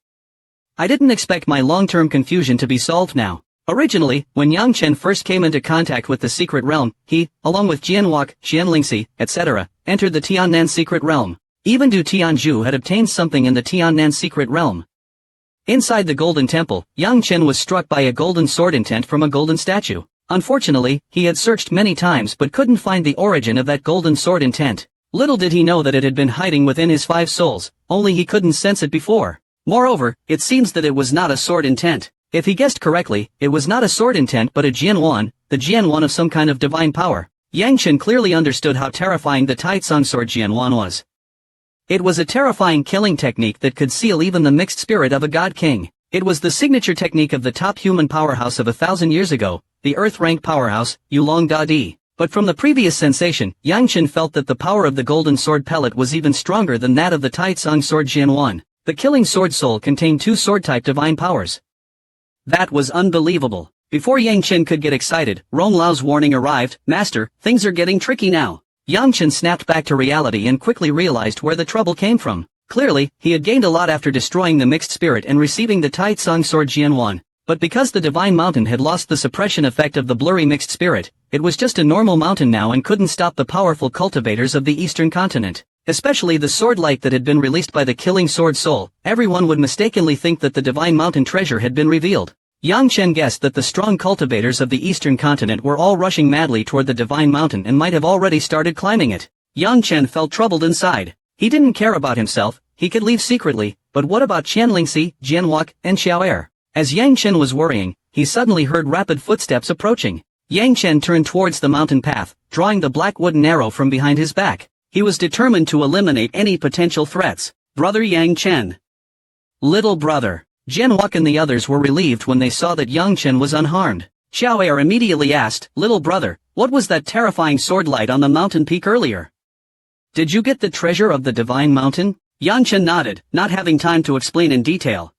I didn't expect my long-term confusion to be solved now. Originally, when Yang Chen first came into contact with the secret realm, he, along with Jianwok, Xianlingxi, etc., entered the Tiannan secret realm. Even Du Tianzhu had obtained something in the Tiannan secret realm. Inside the Golden Temple, Yang Chen was struck by a golden sword intent from a golden statue. Unfortunately, he had searched many times but couldn't find the origin of that golden sword intent. Little did he know that it had been hiding within his 5 souls, only he couldn't sense it before. Moreover, it seems that it was not a sword intent. If he guessed correctly, it was not a sword intent but a Jian the Jian of some kind of divine power. Yang Chen clearly understood how terrifying the Taitsung sword Jian was. It was a terrifying killing technique that could seal even the mixed spirit of a god king. It was the signature technique of the top human powerhouse of 1,000 years ago, the Earth-rank powerhouse, Yulong Da-Di. But from the previous sensation, Yang Chen felt that the power of the golden sword pellet was even stronger than that of the Taitsung sword Jian. The killing sword soul contained 2 sword-type divine powers. That was unbelievable. Before Yang Chen could get excited, Rong Lao's warning arrived, "Master, things are getting tricky now." Yang Chen snapped back to reality and quickly realized where the trouble came from. Clearly, he had gained a lot after destroying the mixed spirit and receiving the Taitsung sword Jian. But because the divine mountain had lost the suppression effect of the blurry mixed spirit, it was just a normal mountain now and couldn't stop the powerful cultivators of the eastern continent. Especially the sword light that had been released by the killing sword soul, everyone would mistakenly think that the divine mountain treasure had been revealed. Yang Chen guessed that the strong cultivators of the eastern continent were all rushing madly toward the divine mountain and might have already started climbing it. Yang Chen felt troubled inside. He didn't care about himself, he could leave secretly, but what about Qianlingxi, Jianwak, and Xiao'er? As Yang Chen was worrying, he suddenly heard rapid footsteps approaching. Yang Chen turned towards the mountain path, drawing the black wooden arrow from behind his back. He was determined to eliminate any potential threats. Brother Yang Chen. Little brother. Jianwak and the others were relieved when they saw that Yang Chen was unharmed. Xiao'er immediately asked, "Little brother, what was that terrifying sword light on the mountain peak earlier? Did you get the treasure of the divine mountain?" Yang Chen nodded, not having time to explain in detail.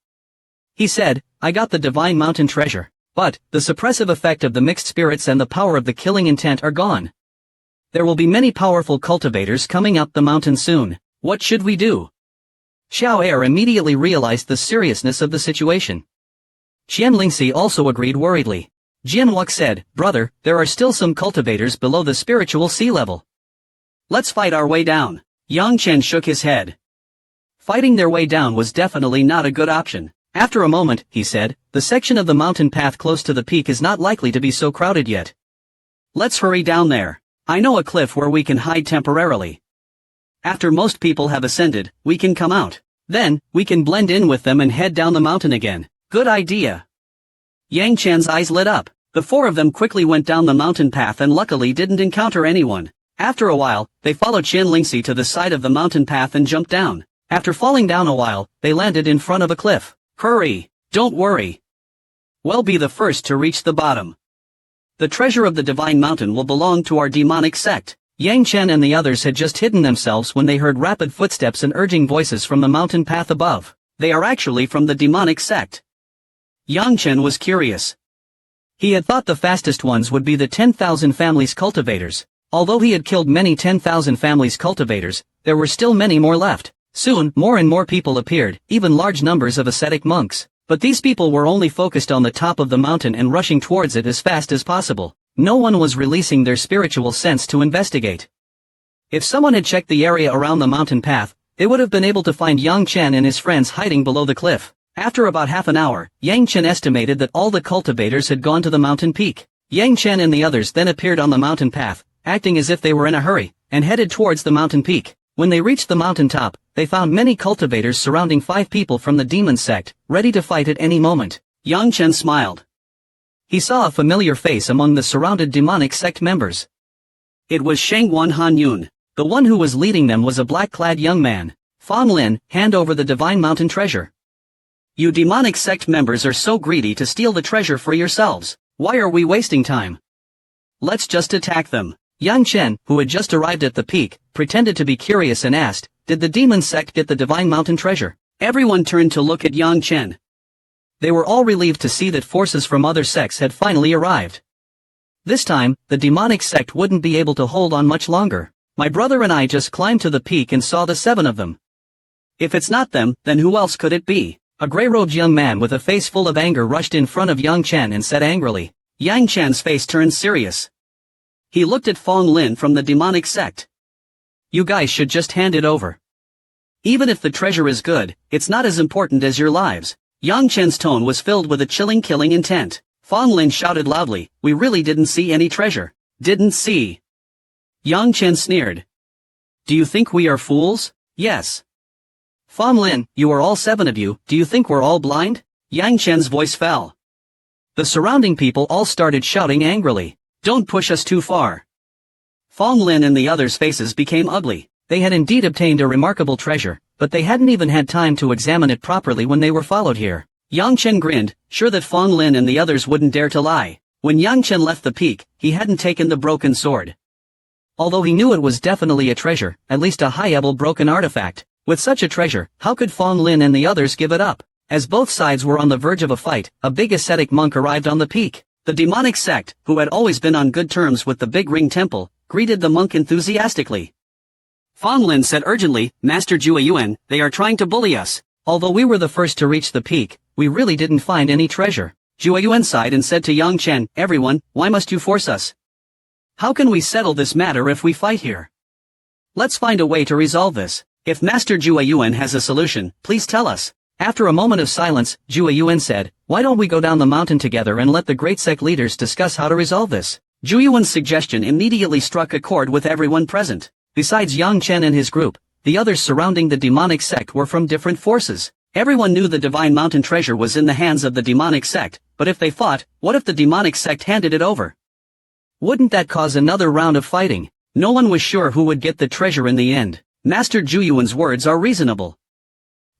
He said, "I got the divine mountain treasure, but the suppressive effect of the mixed spirits and the power of the killing intent are gone. There will be many powerful cultivators coming up the mountain soon. What should we do?" Xiao'er immediately realized the seriousness of the situation. Qianlingxi also agreed worriedly. Jianwak said, "Brother, there are still some cultivators below the spiritual sea level. Let's fight our way down." Yang Chen shook his head. Fighting their way down was definitely not a good option. After a moment, he said, "The section of the mountain path close to the peak is not likely to be so crowded yet. Let's hurry down there. I know a cliff where we can hide temporarily. After most people have ascended, we can come out. Then, we can blend in with them and head down the mountain again." Good idea. Yang Chen's eyes lit up. The 4 of them quickly went down the mountain path and luckily didn't encounter anyone. After a while, they followed Qianlingxi to the side of the mountain path and jumped down. After falling down a while, they landed in front of a cliff. Hurry! Don't worry. We'll be the first to reach the bottom. The treasure of the divine mountain will belong to our demonic sect. Yang Chen and the others had just hidden themselves when they heard rapid footsteps and urging voices from the mountain path above. They are actually from the demonic sect. Yang Chen was curious. He had thought the fastest ones would be the 10,000 families cultivators. Although he had killed many 10,000 families cultivators, there were still many more left. Soon, more and more people appeared, even large numbers of ascetic monks. But these people were only focused on the top of the mountain and rushing towards it as fast as possible. No one was releasing their spiritual sense to investigate. If someone had checked the area around the mountain path, they would have been able to find Yang Chen and his friends hiding below the cliff. After about half an hour, Yang Chen estimated that all the cultivators had gone to the mountain peak. Yang Chen and the others then appeared on the mountain path, acting as if they were in a hurry, and headed towards the mountain peak. When they reached the mountain top, they found many cultivators surrounding 5 people from the demon sect, ready to fight at any moment. Yang Chen smiled. He saw a familiar face among the surrounded demonic sect members. It was Shengwan Hanyun. The one who was leading them was a black-clad young man. Fang Lin, hand over the divine mountain treasure. You demonic sect members are so greedy to steal the treasure for yourselves. Why are we wasting time? Let's just attack them. Yang Chen, who had just arrived at the peak, pretended to be curious and asked, "Did the demon sect get the divine mountain treasure?" Everyone turned to look at Yang Chen. They were all relieved to see that forces from other sects had finally arrived. This time, the demonic sect wouldn't be able to hold on much longer. My brother and I just climbed to the peak and saw the 7 of them. If it's not them, then who else could it be? A gray-robed young man with a face full of anger rushed in front of Yang Chen and said angrily. Yang Chen's face turned serious. He looked at Fang Lin from the demonic sect. You guys should just hand it over. Even if the treasure is good, it's not as important as your lives. Yang Chen's tone was filled with a chilling killing intent. Fang Lin shouted loudly, we really didn't see any treasure. Didn't see. Yang Chen sneered. Do you think we are fools? Yes. Fang Lin, you are all 7 of you, do you think we're all blind? Yang Chen's voice fell. The surrounding people all started shouting angrily. Don't push us too far. Fang Lin and the others' faces became ugly. They had indeed obtained a remarkable treasure, but they hadn't even had time to examine it properly when they were followed here. Yang Chen grinned, sure that Fang Lin and the others wouldn't dare to lie. When Yang Chen left the peak, he hadn't taken the broken sword. Although he knew it was definitely a treasure, at least a high-level broken artifact. With such a treasure, how could Fang Lin and the others give it up? As both sides were on the verge of a fight, a big ascetic monk arrived on the peak. The demonic sect, who had always been on good terms with the Big Ring Temple, greeted the monk enthusiastically. Fang Lin said urgently, Master Jueyuan, they are trying to bully us. Although we were the first to reach the peak, we really didn't find any treasure. Jueyuan sighed and said to Yang Chen, everyone, why must you force us? How can we settle this matter if we fight here? Let's find a way to resolve this. If Master Jueyuan has a solution, please tell us. After a moment of silence, Jueyuan said, why don't we go down the mountain together and let the great sect leaders discuss how to resolve this? Jueyuan's suggestion immediately struck a chord with everyone present. Besides Yang Chen and his group, the others surrounding the demonic sect were from different forces. Everyone knew the divine mountain treasure was in the hands of the demonic sect, but if they fought, what if the demonic sect handed it over? Wouldn't that cause another round of fighting? No one was sure who would get the treasure in the end. Master Jueyuan's words are reasonable.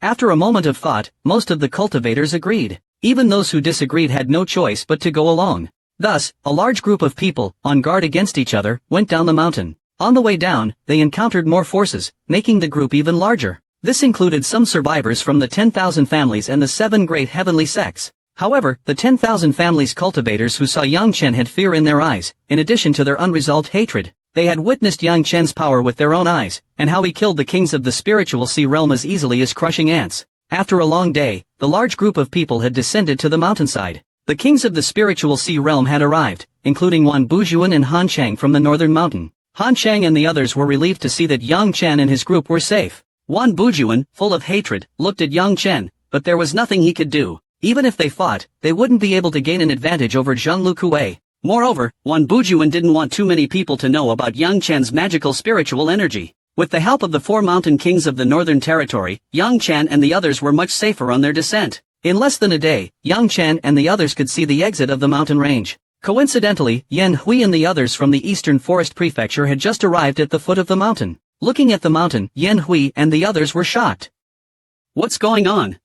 After a moment of thought, most of the cultivators agreed. Even those who disagreed had no choice but to go along. Thus, a large group of people, on guard against each other, went down the mountain. On the way down, they encountered more forces, making the group even larger. This included some survivors from the 10,000 families and the 7 great heavenly sects. However, the 10,000 families cultivators who saw Yang Chen had fear in their eyes, in addition to their unresolved hatred. They had witnessed Yang Chen's power with their own eyes, and how he killed the kings of the spiritual sea realm as easily as crushing ants. After a long day, the large group of people had descended to the mountainside. The kings of the spiritual sea realm had arrived, including Wan Bujuan and Han Chang from the northern mountain. Han Chang and the others were relieved to see that Yang Chen and his group were safe. Wan Bujuan, full of hatred, looked at Yang Chen, but there was nothing he could do. Even if they fought, they wouldn't be able to gain an advantage over Zhang Lukuei. Moreover, Wan Bujuan didn't want too many people to know about Yang Chen's magical spiritual energy. With the help of the 4 mountain kings of the northern territory, Yang Chen and the others were much safer on their descent. In less than a day, Yang Chen and the others could see the exit of the mountain range. Coincidentally, Yan Hui and the others from the Eastern Forest Prefecture had just arrived at the foot of the mountain. Looking at the mountain, Yan Hui and the others were shocked. What's going on?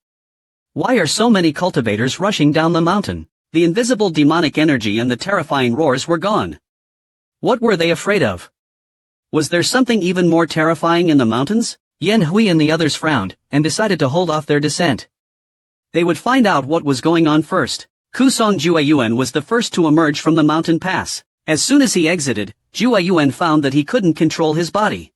Why are so many cultivators rushing down the mountain? The invisible demonic energy and the terrifying roars were gone. What were they afraid of? Was there something even more terrifying in the mountains? Yan Hui and the others frowned, and decided to hold off their descent. They would find out what was going on first. Kusong Jueyuan was the first to emerge from the mountain pass. As soon as he exited, Jueyuan found that he couldn't control his body.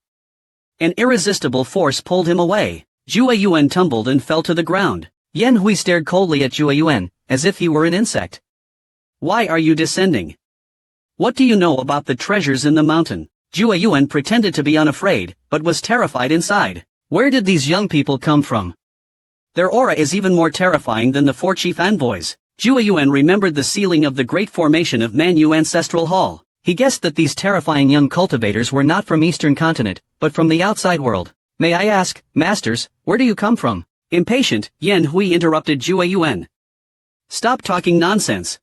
An irresistible force pulled him away. Jueyuan tumbled and fell to the ground. Yan Hui stared coldly at Jueyuan, as if he were an insect. Why are you descending? What do you know about the treasures in the mountain? Jueyuan pretended to be unafraid, but was terrified inside. Where did these young people come from? Their aura is even more terrifying than the 4 chief envoys. Jueyuan remembered the ceiling of the great formation of Manyu Ancestral Hall. He guessed that these terrifying young cultivators were not from Eastern Continent, but from the outside world. May I ask, masters, where do you come from? Impatient, Yan Hui interrupted Jueyuan. Stop talking nonsense.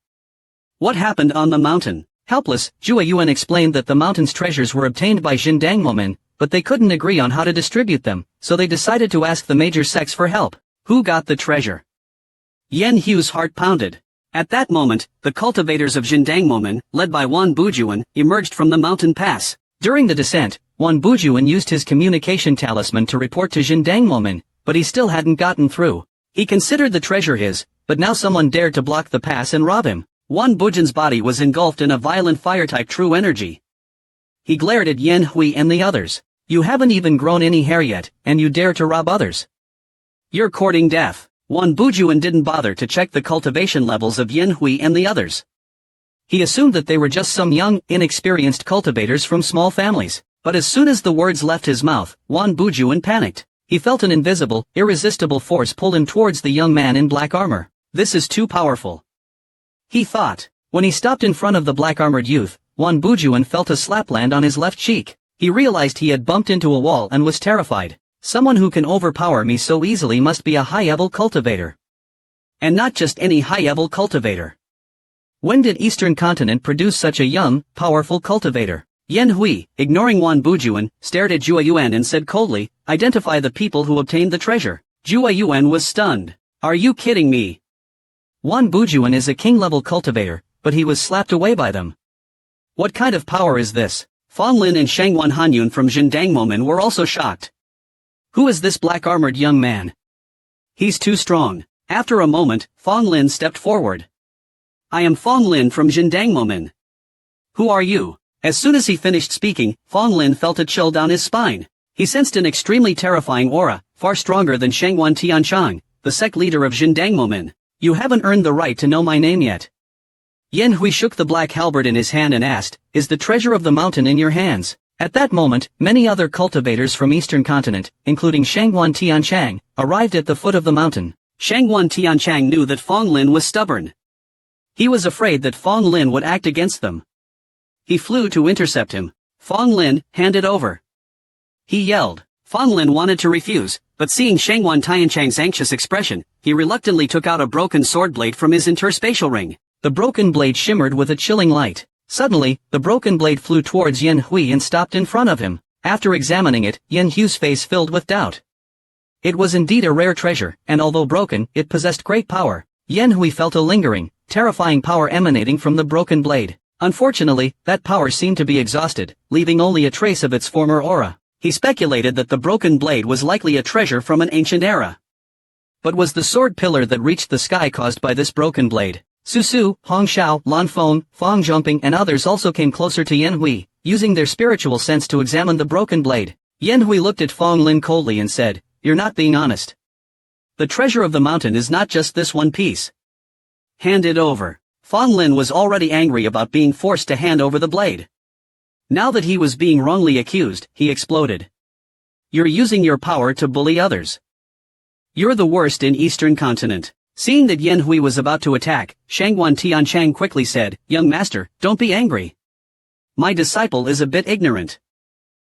What happened on the mountain? Helpless, Jueyuan explained that the mountain's treasures were obtained by Xindangmomen, but they couldn't agree on how to distribute them, so they decided to ask the major sects for help. Who got the treasure? Yan Hu's heart pounded. At that moment, the cultivators of Xindangmomen, led by Wan Bujuan, emerged from the mountain pass. During the descent, Wan Bujuan used his communication talisman to report to Xindangmomen, but he still hadn't gotten through. He considered the treasure his, but now someone dared to block the pass and rob him. Wan Bujuan's body was engulfed in a violent fire-type true energy. He glared at Yan Hui and the others. You haven't even grown any hair yet, and you dare to rob others. You're courting death. Wan Bujuan didn't bother to check the cultivation levels of Yan Hui and the others. He assumed that they were just some young, inexperienced cultivators from small families. But as soon as the words left his mouth, Wan Bujuan panicked. He felt an invisible, irresistible force pull him towards the young man in black armor. This is too powerful, he thought. When he stopped in front of the black-armored youth, Wan Bujuan felt a slap land on his left cheek. He realized he had bumped into a wall and was terrified. Someone who can overpower me so easily must be a high-level cultivator. And not just any high-level cultivator. When did Eastern Continent produce such a young, powerful cultivator? Yan Hui, ignoring Wan Bujuan, stared at Jua Yuan and said coldly, "Identify the people who obtained the treasure." Jua Yuan was stunned. "Are you kidding me?" Wan Bujuan is a king-level cultivator, but he was slapped away by them. What kind of power is this? Fong Lin and Shangwan Hanyun from Zhendangmomen were also shocked. Who is this black-armored young man? He's too strong. After a moment, Fong Lin stepped forward. "I am Fong Lin from Zhendangmomen." "Who are you?" As soon as he finished speaking, Fong Lin felt a chill down his spine. He sensed an extremely terrifying aura, far stronger than Shangwan Tianchang, the sect leader of Zhendangmomen. "You haven't earned the right to know my name yet." Yan Hui shook the black halberd in his hand and asked, "Is the treasure of the mountain in your hands?" At that moment, many other cultivators from Eastern Continent, including Shangwan Tianchang, arrived at the foot of the mountain. Shangwan Tianchang knew that Fong Lin was stubborn. He was afraid that Fong Lin would act against them. He flew to intercept him. "Fong Lin, hand it over," he yelled. Fong Lin wanted to refuse, but seeing Shangwan Tianchang's anxious expression, he reluctantly took out a broken sword blade from his interspatial ring. The broken blade shimmered with a chilling light. Suddenly, the broken blade flew towards Yan Hui and stopped in front of him. After examining it, Yan Hui's face filled with doubt. It was indeed a rare treasure, and although broken, it possessed great power. Yan Hui felt a lingering, terrifying power emanating from the broken blade. Unfortunately, that power seemed to be exhausted, leaving only a trace of its former aura. He speculated that the broken blade was likely a treasure from an ancient era. But was the sword pillar that reached the sky caused by this broken blade? Su Su, Hong Xiao, Lan Feng, Fong Zhongping and others also came closer to Yan Hui, using their spiritual sense to examine the broken blade. Yan Hui looked at Fong Lin coldly and said, "You're not being honest. The treasure of the mountain is not just this one piece. Hand it over." Fong Lin was already angry about being forced to hand over the blade. Now that he was being wrongly accused, he exploded. "You're using your power to bully others. You're the worst in Eastern Continent." Seeing that Yan Hui was about to attack, Shangwan Tianchang quickly said, "Young master, don't be angry. My disciple is a bit ignorant.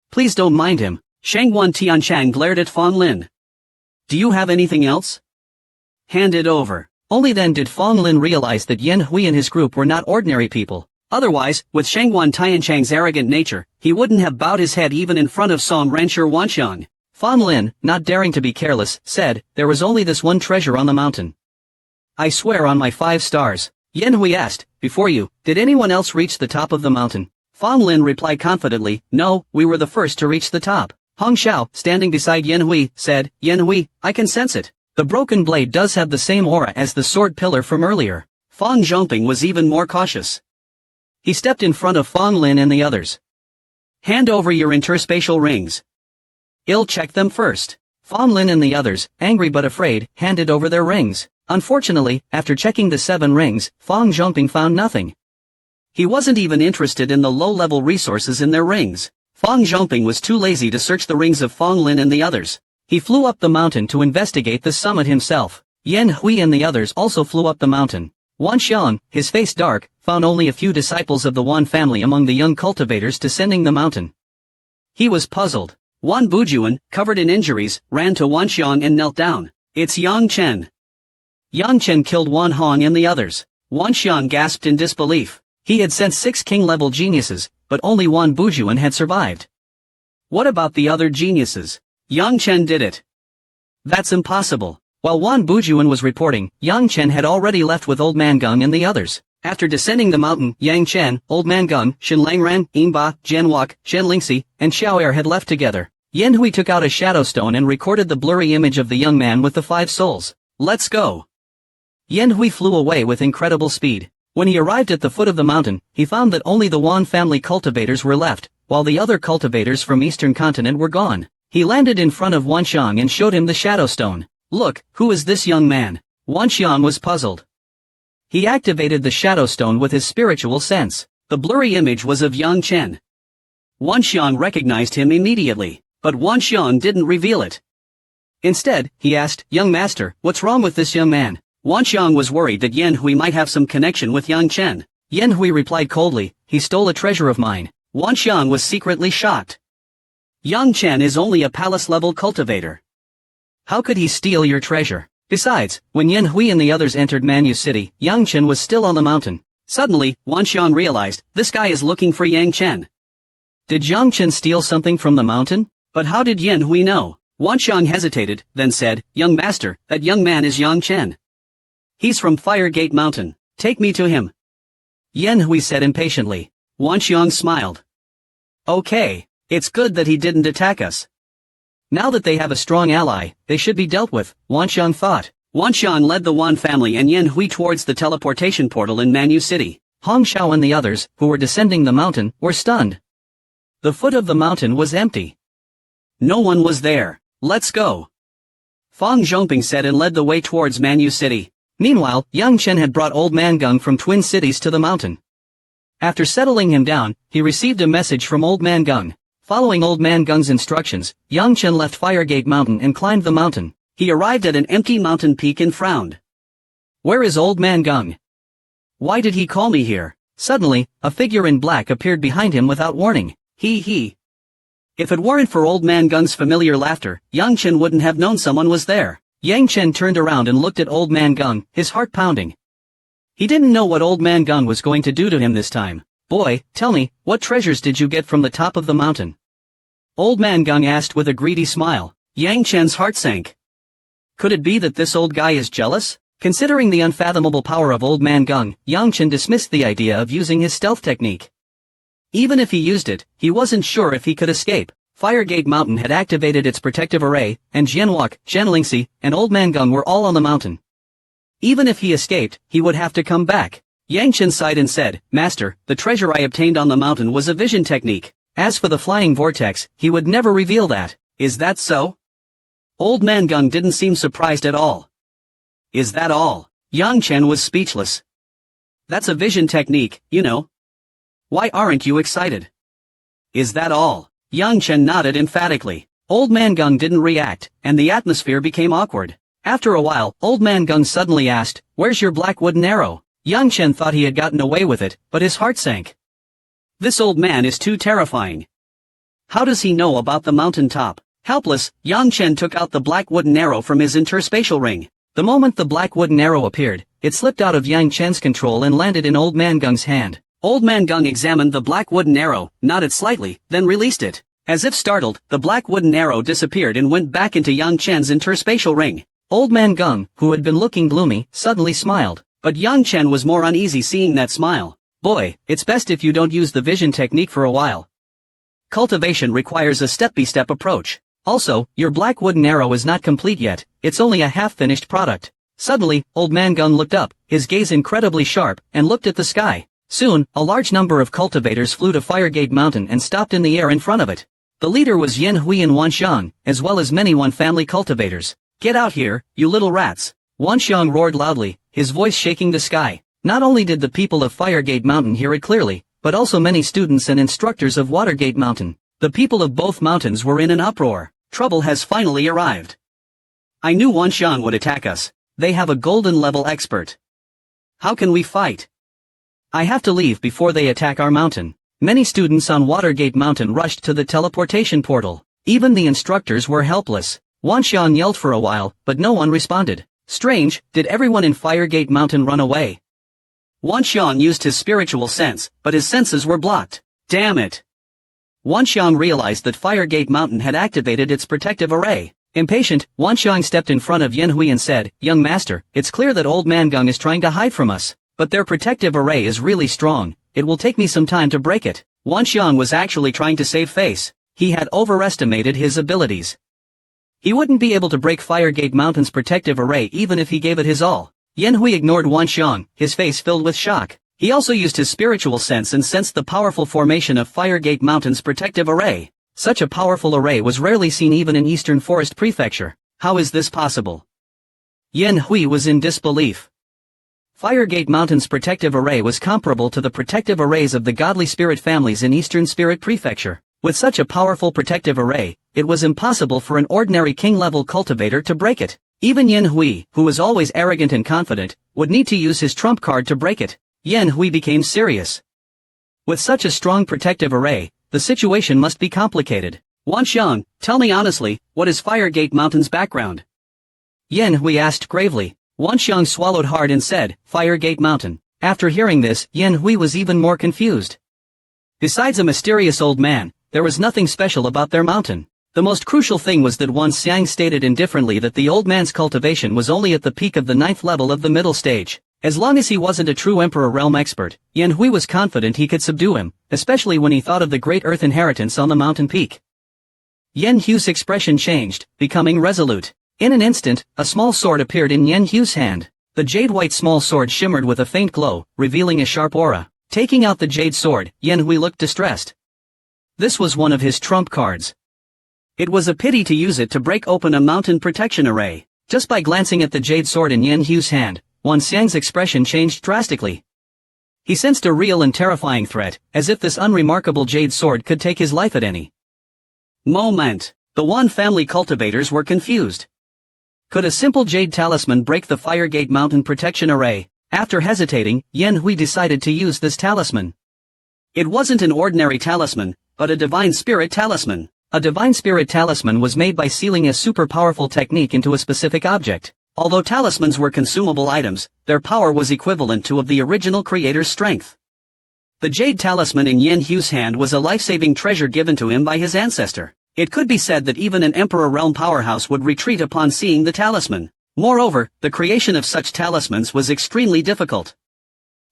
Please don't mind him." Shangwan Tianchang glared at Fong Lin. "Do you have anything else? Hand it over." Only then did Fong Lin realize that Yan Hui and his group were not ordinary people. Otherwise, with Shangwan Tianchang's arrogant nature, he wouldn't have bowed his head even in front of Song Rancher Wanxiang. Fong Lin, not daring to be careless, said, "There was only this one treasure on the mountain. I swear on my 5 stars. Yan Hui asked, "Before you, did anyone else reach the top of the mountain?" Fong Lin replied confidently, "No, we were the first to reach the top." Hong Xiao, standing beside Yan Hui, said, "Yan Hui, I can sense it. The broken blade does have the same aura as the sword pillar from earlier." Fong Zhongping was even more cautious. He stepped in front of Fong Lin and the others. "Hand over your interspatial rings. I'll check them first." Fong Lin and the others, angry but afraid, handed over their rings. Unfortunately, after checking the 7 rings, Fong Zhongping found nothing. He wasn't even interested in the low-level resources in their rings. Fong Zhongping was too lazy to search the rings of Fong Lin and the others. He flew up the mountain to investigate the summit himself. Yan Hui and the others also flew up the mountain. Wan Xiang, his face dark, found only a few disciples of the Wan family among the young cultivators descending the mountain. He was puzzled. Wan Bujuan, covered in injuries, ran to Wan Xiang and knelt down. "It's Yang Chen." Yang Chen killed Wan Hong and the others. Wan Xiang gasped in disbelief. He had sent 6 king-level geniuses, but only Wan Bujuan had survived. What about the other geniuses? Yang Chen did it. That's impossible. While Wan Bujuan was reporting, Yang Chen had already left with Old Man Gung and the others. After descending the mountain, Yang Chen, Old Man Gung, Shen Langran, Yinba, Jian Wok, Shen Lingxi, and Xiao Er had left together. Yan Hui took out a shadow stone and recorded the blurry image of the young man with the 5 souls. "Let's go." Yan Hui flew away with incredible speed. When he arrived at the foot of the mountain, he found that only the Wan family cultivators were left, while the other cultivators from Eastern Continent were gone. He landed in front of Wan Xiang and showed him the shadow stone. "Look, who is this young man?" Wan Xiang was puzzled. He activated the shadow stone with his spiritual sense. The blurry image was of Yang Chen. Wan Xiang recognized him immediately, but Wan Xiang didn't reveal it. Instead, he asked, "Young master, what's wrong with this young man?" Wan Xiang was worried that Yan Hui might have some connection with Yang Chen. Yan Hui replied coldly, "He stole a treasure of mine." Wan Xiang was secretly shocked. Yang Chen is only a palace-level cultivator. How could he steal your treasure? Besides, when Yan Hui and the others entered Manu City, Yang Chen was still on the mountain. Suddenly, Wan Xiang realized, this guy is looking for Yang Chen. Did Yang Chen steal something from the mountain? But how did Yan Hui know? Wan Xiang hesitated, then said, young master, that young man is Yang Chen. He's from Fire Gate Mountain. Take me to him. Yan Hui said impatiently. Wan Xiang smiled. Okay, it's good that he didn't attack us. Now that they have a strong ally, they should be dealt with, Wan Xiang thought. Wan Xiang led the Wan family and Yan Hui towards the teleportation portal in Manu City. Hong Xiao and the others, who were descending the mountain, were stunned. The foot of the mountain was empty. No one was there. Let's go. Fang Zhongping said and led the way towards Manu City. Meanwhile, Yang Chen had brought Old Man Gung from Twin Cities to the mountain. After settling him down, he received a message from Old Man Gung. Following Old Man Gung's instructions, Yang Chen left Firegate Mountain and climbed the mountain. He arrived at an empty mountain peak and frowned. Where is Old Man Gung? Why did he call me here? Suddenly, a figure in black appeared behind him without warning. He. If it weren't for Old Man Gung's familiar laughter, Yang Chen wouldn't have known someone was there. Yang Chen turned around and looked at Old Man Gung, his heart pounding. He didn't know what Old Man Gung was going to do to him this time. Boy, tell me, what treasures did you get from the top of the mountain? Old Man Gung asked with a greedy smile. Yang Chen's heart sank. Could it be that this old guy is jealous? Considering the unfathomable power of Old Man Gung, Yang Chen dismissed the idea of using his stealth technique. Even if he used it, he wasn't sure if he could escape. Firegate Mountain had activated its protective array, and Jianwok, Jianlingxi, and Old Man Gung were all on the mountain. Even if he escaped, he would have to come back. Yang Chen sighed and said, Master, the treasure I obtained on the mountain was a vision technique. As for the flying vortex, he would never reveal that. Is that so? Old Man Gung didn't seem surprised at all. Is that all? Yang Chen was speechless. That's a vision technique, you know. Why aren't you excited? Is that all? Yang Chen nodded emphatically. Old Man Gung didn't react, and the atmosphere became awkward. After a while, Old Man Gung suddenly asked, Where's your black wooden arrow? Yang Chen thought he had gotten away with it, but his heart sank. This old man is too terrifying. How does he know about the mountain top? Helpless, Yang Chen took out the black wooden arrow from his interspatial ring. The moment the black wooden arrow appeared, it slipped out of Yang Chen's control and landed in Old Man Gung's hand. Old Man Gung examined the black wooden arrow, nodded slightly, then released it. As if startled, the black wooden arrow disappeared and went back into Yang Chen's interspatial ring. Old Man Gung, who had been looking gloomy, suddenly smiled. But Yang Chen was more uneasy seeing that smile. Boy, it's best if you don't use the vision technique for a while. Cultivation requires a step-by-step approach. Also, your black wooden arrow is not complete yet, it's only a half-finished product. Suddenly, Old Man Gung looked up, his gaze incredibly sharp, and looked at the sky. Soon, a large number of cultivators flew to Firegate Mountain and stopped in the air in front of it. The leader was Yan Hui and Wan Xiang, as well as many Wan family cultivators. Get out here, you little rats! Wan Xiang roared loudly, his voice shaking the sky. Not only did the people of Firegate Mountain hear it clearly, but also many students and instructors of Watergate Mountain. The people of both mountains were in an uproar. Trouble has finally arrived. I knew Wan Xiang would attack us. They have a golden level expert. How can we fight? I have to leave before they attack our mountain. Many students on Watergate Mountain rushed to the teleportation portal. Even the instructors were helpless. Wan Xiang yelled for a while, but no one responded. Strange, did everyone in Firegate Mountain run away? Wan Xiang used his spiritual sense, but his senses were blocked. Damn it! Wan Xiang realized that Firegate Mountain had activated its protective array. Impatient, Wan Xiang stepped in front of Yan Hui and said, Young master, it's clear that Old Man Gung is trying to hide from us. But their protective array is really strong. It will take me some time to break it. Wan Xiang was actually trying to save face. He had overestimated his abilities. He wouldn't be able to break Firegate Mountain's protective array even if he gave it his all. Yan Hui ignored Wan Xiang, his face filled with shock. He also used his spiritual sense and sensed the powerful formation of Firegate Mountain's protective array. Such a powerful array was rarely seen even in Eastern Forest Prefecture. How is this possible? Yan Hui was in disbelief. Firegate Mountain's protective array was comparable to the protective arrays of the godly spirit families in Eastern Spirit Prefecture. With such a powerful protective array, it was impossible for an ordinary king-level cultivator to break it. Even Yan Hui, who was always arrogant and confident, would need to use his trump card to break it. Yan Hui became serious. With such a strong protective array, the situation must be complicated. Wan Xiang, tell me honestly, what is Firegate Mountain's background? Yan Hui asked gravely. Wan Xiang swallowed hard and said, Firegate Mountain. After hearing this, Yan Hui was even more confused. Besides a mysterious old man, there was nothing special about their mountain. The most crucial thing was that Wan Xiang stated indifferently that the old man's cultivation was only at the peak of the 9th level of the middle stage. As long as he wasn't a true Emperor realm expert, Yan Hui was confident he could subdue him, especially when he thought of the great earth inheritance on the mountain peak. Yan Hui's expression changed, becoming resolute. In an instant, a small sword appeared in Yan Hui's hand. The jade-white small sword shimmered with a faint glow, revealing a sharp aura. Taking out the jade sword, Yan Hui looked distressed. This was one of his trump cards. It was a pity to use it to break open a mountain protection array. Just by glancing at the jade sword in Yan Hui's hand, Wan Xiang's expression changed drastically. He sensed a real and terrifying threat, as if this unremarkable jade sword could take his life at any moment. The Wan family cultivators were confused. Could a simple jade talisman break the Firegate Mountain protection array? After hesitating, Yan Hui decided to use this talisman. It wasn't an ordinary talisman, but a divine spirit talisman. A divine spirit talisman was made by sealing a super powerful technique into a specific object. Although talismans were consumable items, their power was equivalent to of the original creator's strength. The jade talisman in Yan Hui's hand was a life-saving treasure given to him by his ancestor. It could be said that even an Emperor realm powerhouse would retreat upon seeing the talisman. Moreover, the creation of such talismans was extremely difficult.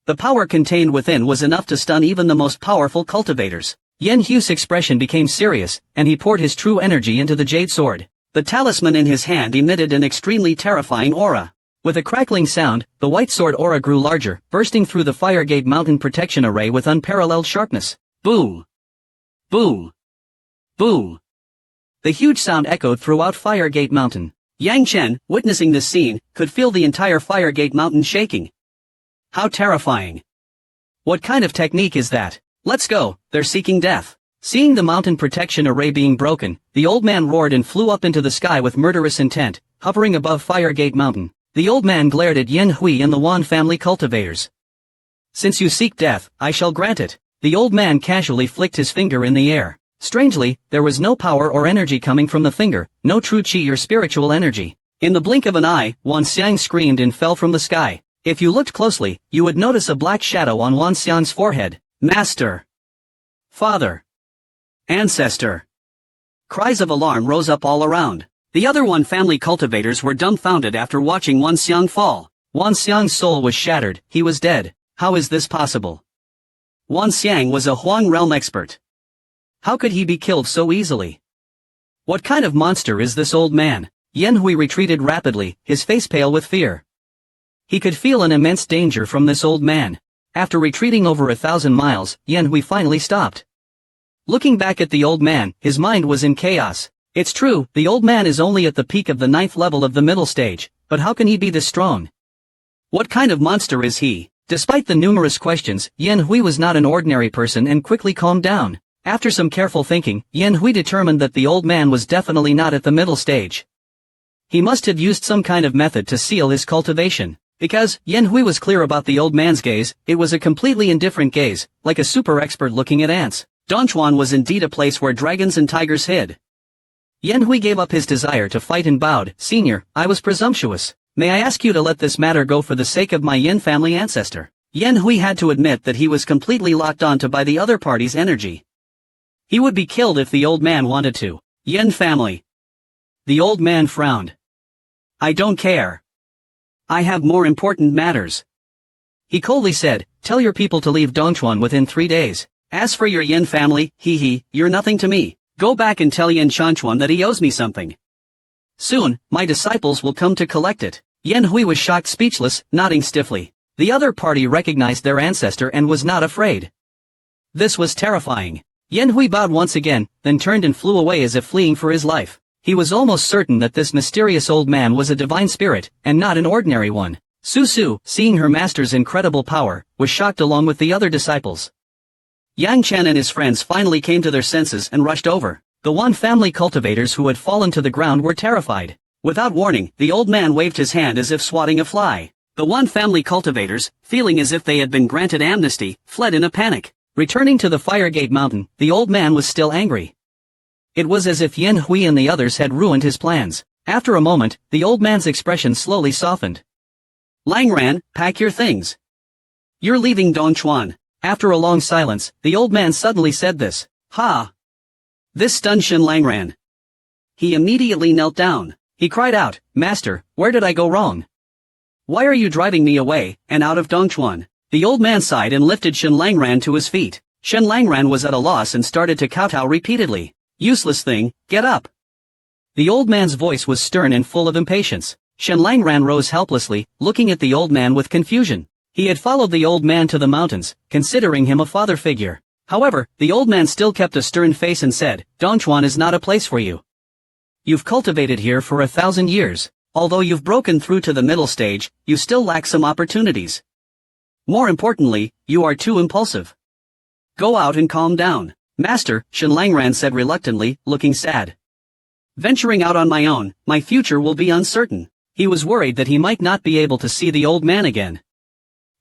The power contained within was enough to stun even the most powerful cultivators. Yan Hui's expression became serious, and he poured his true energy into the jade sword. The talisman in his hand emitted an extremely terrifying aura. With a crackling sound, the white sword aura grew larger, bursting through the Firegate Mountain protection array with unparalleled sharpness. Boom! Boom! Boom! The huge sound echoed throughout Firegate Mountain. Yang Chen, witnessing this scene, could feel the entire Firegate Mountain shaking. How terrifying! What kind of technique is that? Let's go, they're seeking death. Seeing the mountain protection array being broken, the old man roared and flew up into the sky with murderous intent, hovering above Firegate Mountain. The old man glared at Yan Hui and the Wan family cultivators. Since you seek death, I shall grant it. The old man casually flicked his finger in the air. Strangely, there was no power or energy coming from the finger, no true chi or spiritual energy. In the blink of an eye, Wan Xiang screamed and fell from the sky. If you looked closely, you would notice a black shadow on Wan Xiang's forehead. Master! Father! Ancestor! Cries of alarm rose up all around. The other Wan family cultivators were dumbfounded after watching Wan Xiang fall. Wan Xiang's soul was shattered, he was dead. How is this possible? Wan Xiang was a Huang realm expert. How could he be killed so easily? What kind of monster is this old man? Yan Hui retreated rapidly, his face pale with fear. He could feel an immense danger from this old man. After retreating over 1,000 miles, Yan Hui finally stopped. Looking back at the old man, his mind was in chaos. It's true, the old man is only at the peak of the 9th level of the middle stage, but how can he be this strong? What kind of monster is he? Despite the numerous questions, Yan Hui was not an ordinary person and quickly calmed down. After some careful thinking, Yan Hui determined that the old man was definitely not at the middle stage. He must have used some kind of method to seal his cultivation. Because, Yan Hui was clear about the old man's gaze, it was a completely indifferent gaze, like a super expert looking at ants. Dongchuan was indeed a place where dragons and tigers hid. Yan Hui gave up his desire to fight and bowed. Senior, I was presumptuous. May I ask you to let this matter go for the sake of my Yin family ancestor? Yan Hui had to admit that he was completely locked onto by the other party's energy. He would be killed if the old man wanted to. Yin family. The old man frowned. I don't care. I have more important matters. He coldly said, tell your people to leave Dongchuan within 3 days. As for your Yin family, you're nothing to me. Go back and tell Yin Chanchuan that he owes me something. Soon, my disciples will come to collect it. Yan Hui was shocked speechless, nodding stiffly. The other party recognized their ancestor and was not afraid. This was terrifying. Yan Hui bowed once again, then turned and flew away as if fleeing for his life. He was almost certain that this mysterious old man was a divine spirit, and not an ordinary one. Su Su, seeing her master's incredible power, was shocked along with the other disciples. Yang Chen and his friends finally came to their senses and rushed over. The Wan family cultivators who had fallen to the ground were terrified. Without warning, the old man waved his hand as if swatting a fly. The Wan family cultivators, feeling as if they had been granted amnesty, fled in a panic. Returning to the Firegate Mountain, the old man was still angry. It was as if Yen Hui and the others had ruined his plans. After a moment, the old man's expression slowly softened. Langran, pack your things. You're leaving Dongchuan. After a long silence, the old man suddenly said this. Ha! This stunned Shen Langran. He immediately knelt down. He cried out, Master, where did I go wrong? Why are you driving me away, and out of Dongchuan? The old man sighed and lifted Shen Langran to his feet. Shen Langran was at a loss and started to kowtow repeatedly. Useless thing, get up. The old man's voice was stern and full of impatience. Shen Langran rose helplessly, looking at the old man with confusion. He had followed the old man to the mountains, considering him a father figure. However, the old man still kept a stern face and said, Dongchuan is not a place for you. You've cultivated here for 1,000 years. Although you've broken through to the middle stage, you still lack some opportunities. More importantly, you are too impulsive. Go out and calm down. Master, Shen Langran said reluctantly, looking sad. Venturing out on my own, my future will be uncertain. He was worried that he might not be able to see the old man again.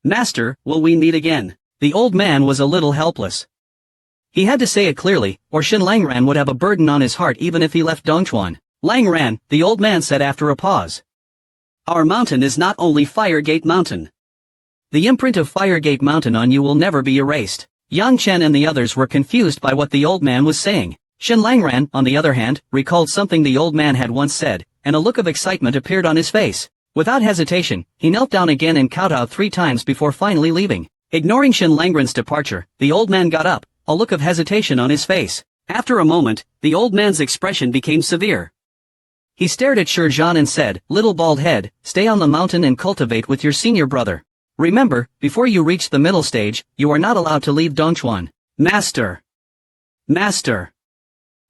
Master, will we meet again? The old man was a little helpless. He had to say it clearly, or Shen Langran would have a burden on his heart even if he left Dongchuan. Langran, the old man said after a pause. Our mountain is not only Firegate Mountain. The imprint of Firegate Mountain on you will never be erased. Yang Chen and the others were confused by what the old man was saying. Shen Langran, on the other hand, recalled something the old man had once said, and a look of excitement appeared on his face. Without hesitation, he knelt down again and kowtowed 3 times before finally leaving. Ignoring Shen Langran's departure, the old man got up, a look of hesitation on his face. After a moment, the old man's expression became severe. He stared at Shizhan and said, Little bald head, stay on the mountain and cultivate with your senior brother. Remember, before you reach the middle stage, you are not allowed to leave Dongchuan. Master! Master!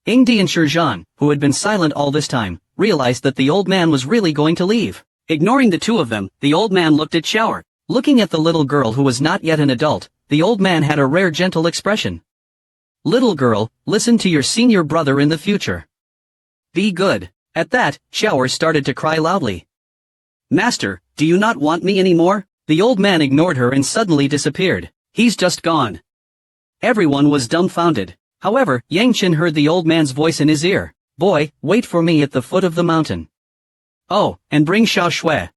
Yingdi and Shizhan, who had been silent all this time, realized that the old man was really going to leave. Ignoring the two of them, the old man looked at Shower. Looking at the little girl who was not yet an adult, the old man had a rare gentle expression. Little girl, listen to your senior brother in the future. Be good. At that, Shower started to cry loudly. Master, do you not want me anymore? The old man ignored her and suddenly disappeared. He's just gone. Everyone was dumbfounded. However, Yang Chen heard the old man's voice in his ear. Boy, wait for me at the foot of the mountain. Oh, and bring Xiao Shui.